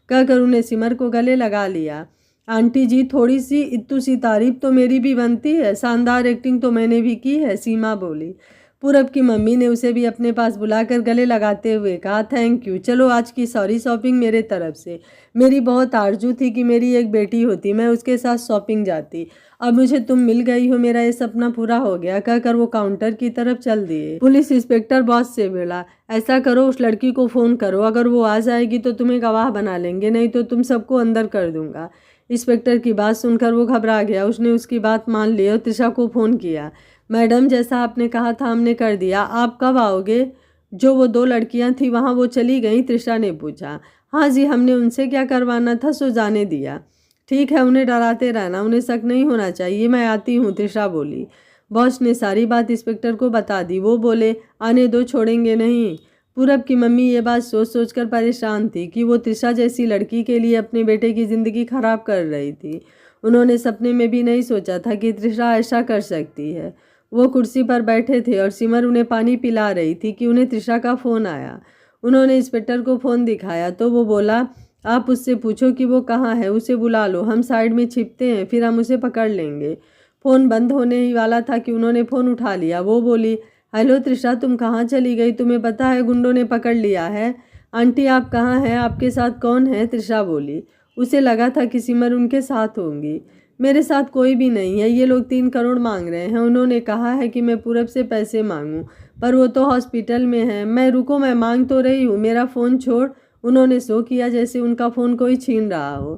कहकर उन्हें सिमर को गले लगा लिया। आंटी जी थोड़ी सी इत्तू सी तारीफ तो मेरी भी बनती है, शानदार एक्टिंग तो मैंने भी की है, सीमा बोली। पूरब की मम्मी ने उसे भी अपने पास बुलाकर गले लगाते हुए कहा, थैंक यू। चलो आज की सॉरी शॉपिंग मेरे तरफ से। मेरी बहुत आरजू थी कि मेरी एक बेटी होती, मैं उसके साथ शॉपिंग जाती। अब मुझे तुम मिल गई हो, मेरा ये सपना पूरा हो गया। कहकर वो काउंटर की तरफ चल दिए। पुलिस इंस्पेक्टर बॉस से बोला, ऐसा करो उस लड़की को फ़ोन करो, अगर वो आ जाएगी तो तुम्हें गवाह बना लेंगे, नहीं तो तुम सबको अंदर कर दूंगा। इंस्पेक्टर की बात सुनकर वो घबरा गया। उसने उसकी बात मान ली और त्रिशा को फ़ोन किया। मैडम जैसा आपने कहा था हमने कर दिया, आप कब आओगे? जो वो 2 लड़कियां थी वहाँ वो चली गई? त्रिशा ने पूछा। हाँ जी, हमने उनसे क्या करवाना था सो जाने दिया। ठीक है, उन्हें डराते रहना, उन्हें शक नहीं होना चाहिए। मैं आती हूँ, त्रिशा बोली। बॉस ने सारी बात इंस्पेक्टर को बता दी। वो बोले, आने दो, छोड़ेंगे नहीं। पूरब की मम्मी ये बात सोच सोच कर परेशान थी कि वो त्रिशा जैसी लड़की के लिए अपने बेटे की ज़िंदगी खराब कर रही थी। उन्होंने सपने में भी नहीं सोचा था कि त्रिशा ऐसा कर सकती है। वो कुर्सी पर बैठे थे और सिमर उन्हें पानी पिला रही थी कि उन्हें त्रिशा का फ़ोन आया। उन्होंने इंस्पेक्टर को फ़ोन दिखाया तो वो बोला, आप उससे पूछो कि वो कहाँ है, उसे बुला लो, हम साइड में छिपते हैं, फिर हम उसे पकड़ लेंगे। फ़ोन बंद होने ही वाला था कि उन्होंने फ़ोन उठा लिया। वो बोली, हेलो त्रिशा, तुम कहाँ चली गई? तुम्हें पता है गुंडों ने पकड़ लिया है। आंटी आप कहाँ हैं? आपके साथ कौन है? त्रिशा बोली। उसे लगा था कि सिमर उनके साथ होंगी। मेरे साथ कोई भी नहीं है, ये लोग 3 करोड़ मांग रहे हैं। उन्होंने कहा है कि मैं पूरब से पैसे मांगूं, पर वो तो हॉस्पिटल में है। रुको, मैं मांग तो रही हूँ, मेरा फ़ोन छोड़। उन्होंने शो किया जैसे उनका फ़ोन कोई छीन रहा हो।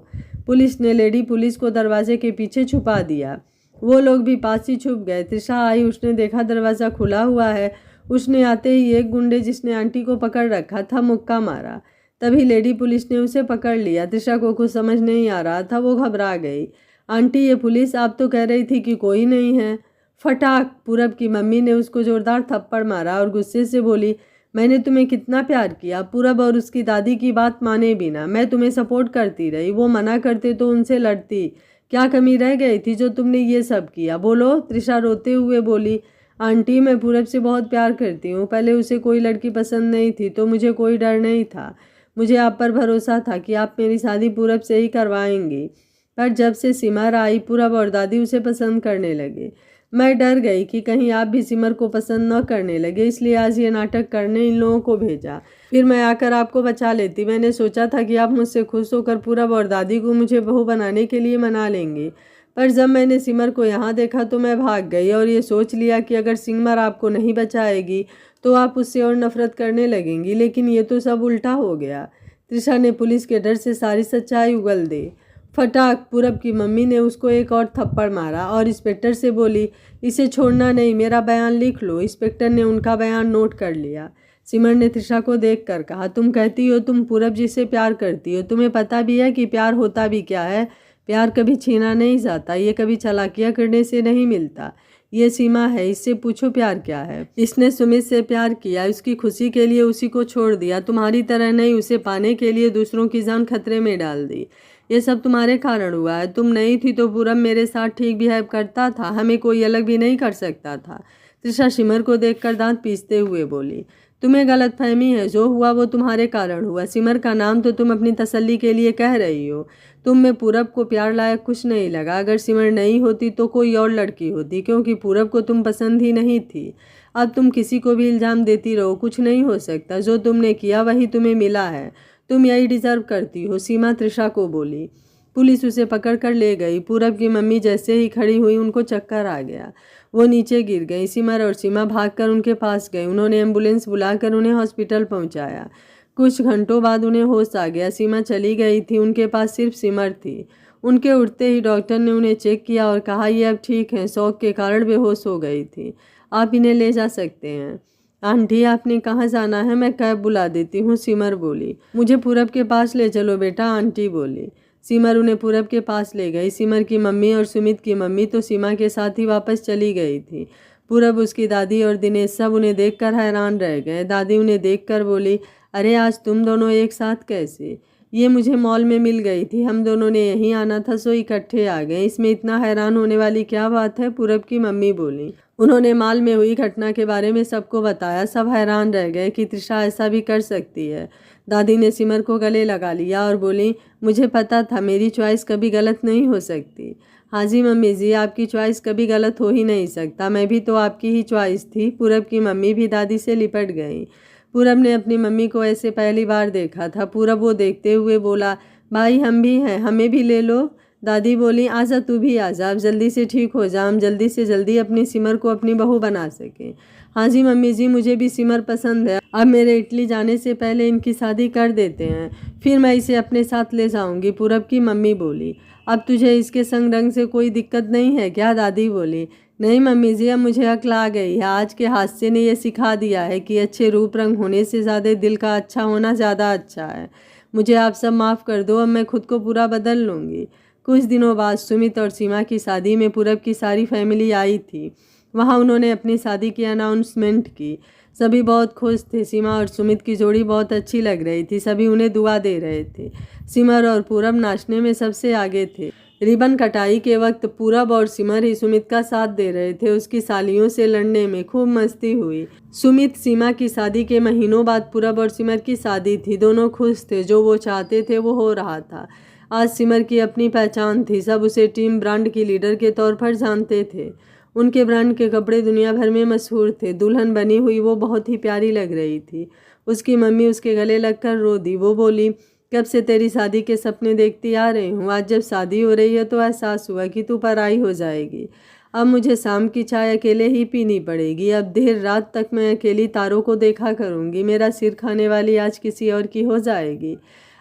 पुलिस ने लेडी पुलिस को दरवाजे के पीछे छुपा दिया। वो लोग भी पास ही छुप गए। त्रिशा आई, उसने देखा दरवाज़ा खुला हुआ है। उसने आते ही एक गुंडे जिसने आंटी को पकड़ रखा था मुक्का मारा। तभी लेडी पुलिस ने उसे पकड़ लिया। त्रिशा को कुछ समझ नहीं आ रहा था, वो घबरा गई। आंटी ये पुलिस, आप तो कह रही थी कि कोई नहीं है। फटाक, पूरब की मम्मी ने उसको जोरदार थप्पड़ मारा और गुस्से से बोली, मैंने तुम्हें कितना प्यार किया। पूरब और उसकी दादी की बात माने बिना मैं तुम्हें सपोर्ट करती रही। वो मना करते तो उनसे लड़ती। क्या कमी रह गई थी जो तुमने ये सब किया? बोलो। त्रिशा रोते हुए बोली, आंटी मैं पूरब से बहुत प्यार करती हूँ। पहले उसे कोई लड़की पसंद नहीं थी तो मुझे कोई डर नहीं था। मुझे आप पर भरोसा था कि आप मेरी शादी पूरब से ही करवाएंगी। पर जब से सिमर आई, पूरब और दादी उसे पसंद करने लगे। मैं डर गई कि कहीं आप भी सिमर को पसंद न करने लगे, इसलिए आज ये नाटक करने इन लोगों को भेजा। फिर मैं आकर आपको बचा लेती। मैंने सोचा था कि आप मुझसे खुश होकर पूरब और दादी को मुझे बहू बनाने के लिए मना लेंगे, पर जब मैंने सिमर को यहाँ देखा तो मैं भाग गई और ये सोच लिया कि अगर सिमर आपको नहीं बचाएगी तो आप उससे और नफरत करने लगेंगी। लेकिन ये तो सब उल्टा हो गया। त्रिशा ने पुलिस के डर से सारी सच्चाई उगल दी। फटाक, पूरब की मम्मी ने उसको एक और थप्पड़ मारा और इंस्पेक्टर से बोली, इसे छोड़ना नहीं, मेरा बयान लिख लो। इंस्पेक्टर ने उनका बयान नोट कर लिया। सिमर ने त्रिशा को देखकर कहा, तुम कहती हो तुम पूरब जी से प्यार करती हो, तुम्हें पता भी है कि प्यार होता भी क्या है? प्यार कभी छीना नहीं जाता, ये कभी चालाकियाँ करने से नहीं मिलता। ये सीमा है, इससे पूछो प्यार क्या है। इसने सुमित से प्यार किया, उसकी खुशी के लिए उसी को छोड़ दिया। तुम्हारी तरह नहीं, उसे पाने के लिए दूसरों की जान खतरे में डाल दी। ये सब तुम्हारे कारण हुआ है। तुम नहीं थी तो पूरब मेरे साथ ठीक बिहेव करता था, हमें कोई अलग भी नहीं कर सकता था। त्रिशा सिमर को देखकर दांत पीसते हुए बोली। तुम्हें गलतफहमी है, जो हुआ वो तुम्हारे कारण हुआ। सिमर का नाम तो तुम अपनी तसल्ली के लिए कह रही हो। तुम में पूरब को प्यार लायक कुछ नहीं लगा। अगर सिमर नहीं होती तो कोई और लड़की होती, क्योंकि पूरब को तुम पसंद ही नहीं थी। अब तुम किसी को भी इल्ज़ाम देती रहो, कुछ नहीं हो सकता। जो तुमने किया वही तुम्हें मिला है। तुम यही डिज़र्व करती हो, सीमा त्रिशा को बोली। पुलिस उसे पकड़ कर ले गई। पूरब की मम्मी जैसे ही खड़ी हुई उनको चक्कर आ गया। वो नीचे गिर गई। सिमर और सीमा भागकर उनके पास गए। उन्होंने एम्बुलेंस बुलाकर उन्हें हॉस्पिटल पहुंचाया। कुछ घंटों बाद उन्हें होश आ गया। सीमा चली गई थी, उनके पास सिर्फ सिमर थी। उनके उठते ही डॉक्टर ने उन्हें चेक किया और कहा, ये अब ठीक है, शॉक के कारण बेहोश हो गई थी, आप इन्हें ले जा सकते हैं। आंटी, आपने कहाँ जाना है? मैं कैब बुला देती हूँ, सिमर बोली। मुझे पूरब के पास ले चलो बेटा, आंटी बोली। सिमर उन्हें पूरब के पास ले गई। सिमर की मम्मी और सुमित की मम्मी तो सीमा के साथ ही वापस चली गई थी। पूरब, उसकी दादी और दिनेश सब उन्हें देखकर हैरान रह गए। दादी उन्हें देखकर बोली, अरे आज तुम दोनों एक साथ कैसे? ये मुझे मॉल में मिल गई थी, हम दोनों ने यहीं आना था सो इकट्ठे आ गए। इसमें इतना हैरान होने वाली क्या बात है? पूरब की मम्मी बोली। उन्होंने मॉल में हुई घटना के बारे में सबको बताया। सब हैरान रह गए कि त्रिशा ऐसा भी कर सकती है। दादी ने सिमर को गले लगा लिया और बोली, मुझे पता था, मेरी चॉइस कभी गलत नहीं हो सकती। हाँ जी मम्मी जी, आपकी चॉइस कभी गलत हो ही नहीं सकता, मैं भी तो आपकी ही चॉइस थी। पूरब की मम्मी भी दादी से लिपट गई। पूरब ने अपनी मम्मी को ऐसे पहली बार देखा था। पूरब वो देखते हुए बोला, भाई हम भी हैं, हमें भी ले लो। दादी बोली, आजा तू भी आजा, अब जल्दी से ठीक हो जा, हम जल्दी से जल्दी अपनी सिमर को अपनी बहू बना सकें। हाँ जी मम्मी जी, मुझे भी सिमर पसंद है। अब मेरे इटली जाने से पहले इनकी शादी कर देते हैं, फिर मैं इसे अपने साथ ले जाऊंगी, पूरब की मम्मी बोली। अब तुझे इसके संग रंग से कोई दिक्कत नहीं है क्या? दादी बोली। नहीं मम्मी जी, अब मुझे अक्ल आ गई है। आज के हादसे ने यह सिखा दिया है कि अच्छे रूप रंग होने से ज़्यादा दिल का अच्छा होना ज़्यादा अच्छा है। मुझे आप सब माफ़ कर दो, अब मैं खुद को पूरा बदल लूँगी। कुछ दिनों बाद सुमित और सीमा की शादी में पूरब की सारी फैमिली आई थी। वहाँ उन्होंने अपनी शादी की अनाउंसमेंट की। सभी बहुत खुश थे। सीमा और सुमित की जोड़ी बहुत अच्छी लग रही थी। सभी उन्हें दुआ दे रहे थे। सिमर और पूरब नाचने में सबसे आगे थे। रिबन कटाई के वक्त पूरब और सिमर ही सुमित का साथ दे रहे थे। उसकी सालियों से लड़ने में खूब मस्ती हुई। सुमित सीमा की शादी के महीनों बाद पूरब और सिमर की शादी थी। दोनों खुश थे, जो वो चाहते थे वो हो रहा था। आज सिमर की अपनी पहचान थी। सब उसे टीम ब्रांड की लीडर के तौर पर जानते थे। उनके ब्रांड के कपड़े दुनिया भर में मशहूर थे। दुल्हन बनी हुई वो बहुत ही प्यारी लग रही थी। उसकी मम्मी उसके गले लगकर रो दी। वो बोली, कब से तेरी शादी के सपने देखती आ रही हूँ, आज जब शादी हो रही है तो एहसास हुआ कि तू पराई हो जाएगी। अब मुझे शाम की चाय अकेले ही पीनी पड़ेगी। अब देर रात तक मैं अकेली तारों को देखा करूँगी। मेरा सिर खाने वाली आज किसी और की हो जाएगी।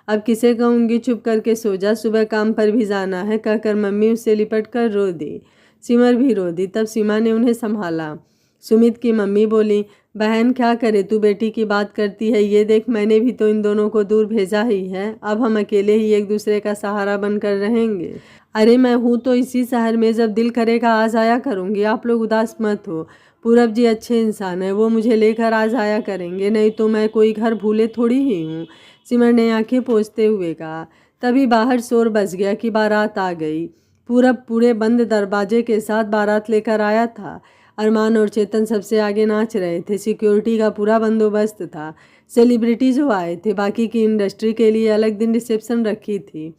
अब किसे कहूँगी चुप करके सो जा, सुबह काम पर भी जाना है, कहकर मम्मी उससे लिपट कर रो दी। सिमर भी रो दी। तब सीमा ने उन्हें संभाला। सुमित की मम्मी बोली, बहन क्या करे, तू बेटी की बात करती है, ये देख मैंने भी तो इन दोनों को दूर भेजा ही है। अब हम अकेले ही एक दूसरे का सहारा बनकर रहेंगे। अरे मैं हूँ तो इसी शहर में, जब दिल करेगा आ जाया करूँगी, आप लोग उदास मत हो। पूरब जी अच्छे इंसान है, वो मुझे लेकर आ जाया करेंगे, नहीं तो मैं कोई घर भूले थोड़ी ही हूँ। सिमर ने आंखें पोंछते हुए कहा। तभी बाहर शोर बज गया कि बारात आ गई। पूरब पूरे बंद दरवाजे के साथ बारात लेकर आया था। अरमान और चेतन सबसे आगे नाच रहे थे। सिक्योरिटी का पूरा बंदोबस्त था। सेलिब्रिटी जो आए थे, बाकी की इंडस्ट्री के लिए अलग दिन रिसेप्शन रखी थी।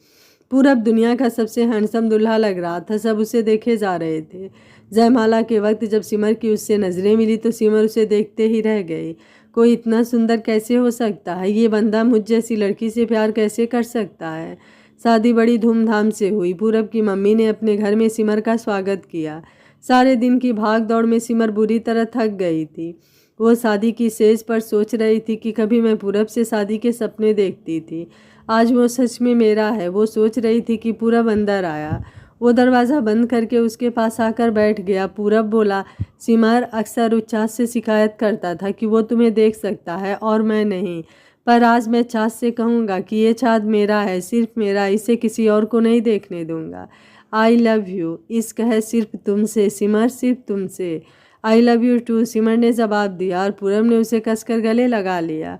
पूरब दुनिया का सबसे हैंडसम दूल्हा लग रहा था। सब उसे देखे जा रहे थे। जयमाला के वक्त जब सिमर की उससे नज़रें मिली तो सिमर उसे देखते ही रह गई। कोई इतना सुंदर कैसे हो सकता है? ये बंदा मुझ जैसी लड़की से प्यार कैसे कर सकता है? शादी बड़ी धूमधाम से हुई। पूरब की मम्मी ने अपने घर में सिमर का स्वागत किया। सारे दिन की भाग दौड़ में सिमर बुरी तरह थक गई थी। वो शादी की सेज पर सोच रही थी कि कभी मैं पूरब से शादी के सपने देखती थी, आज वो सच में मेरा है। वो सोच रही थी कि पूरब अंदर आया। वो दरवाज़ा बंद करके उसके पास आकर बैठ गया। पूरब बोला, सिमर अक्सर उस चाँद से शिकायत करता था कि वो तुम्हें देख सकता है और मैं नहीं, पर आज मैं चाँद से कहूँगा कि ये चाँद मेरा है, सिर्फ मेरा, इसे किसी और को नहीं देखने दूँगा। आई लव यू, इश्क है सिर्फ तुमसे सिमर, सिर्फ तुमसे। आई लव यू टू, सिमर ने जवाब दिया और पूरब ने उसे कसकर गले लगा लिया।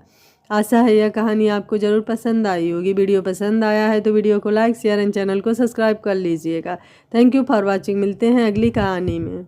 आशा है यह कहानी आपको ज़रूर पसंद आई होगी। वीडियो पसंद आया है तो वीडियो को लाइक शेयर एंड चैनल को सब्सक्राइब कर लीजिएगा। Thank you for watching. मिलते हैं अगली कहानी में।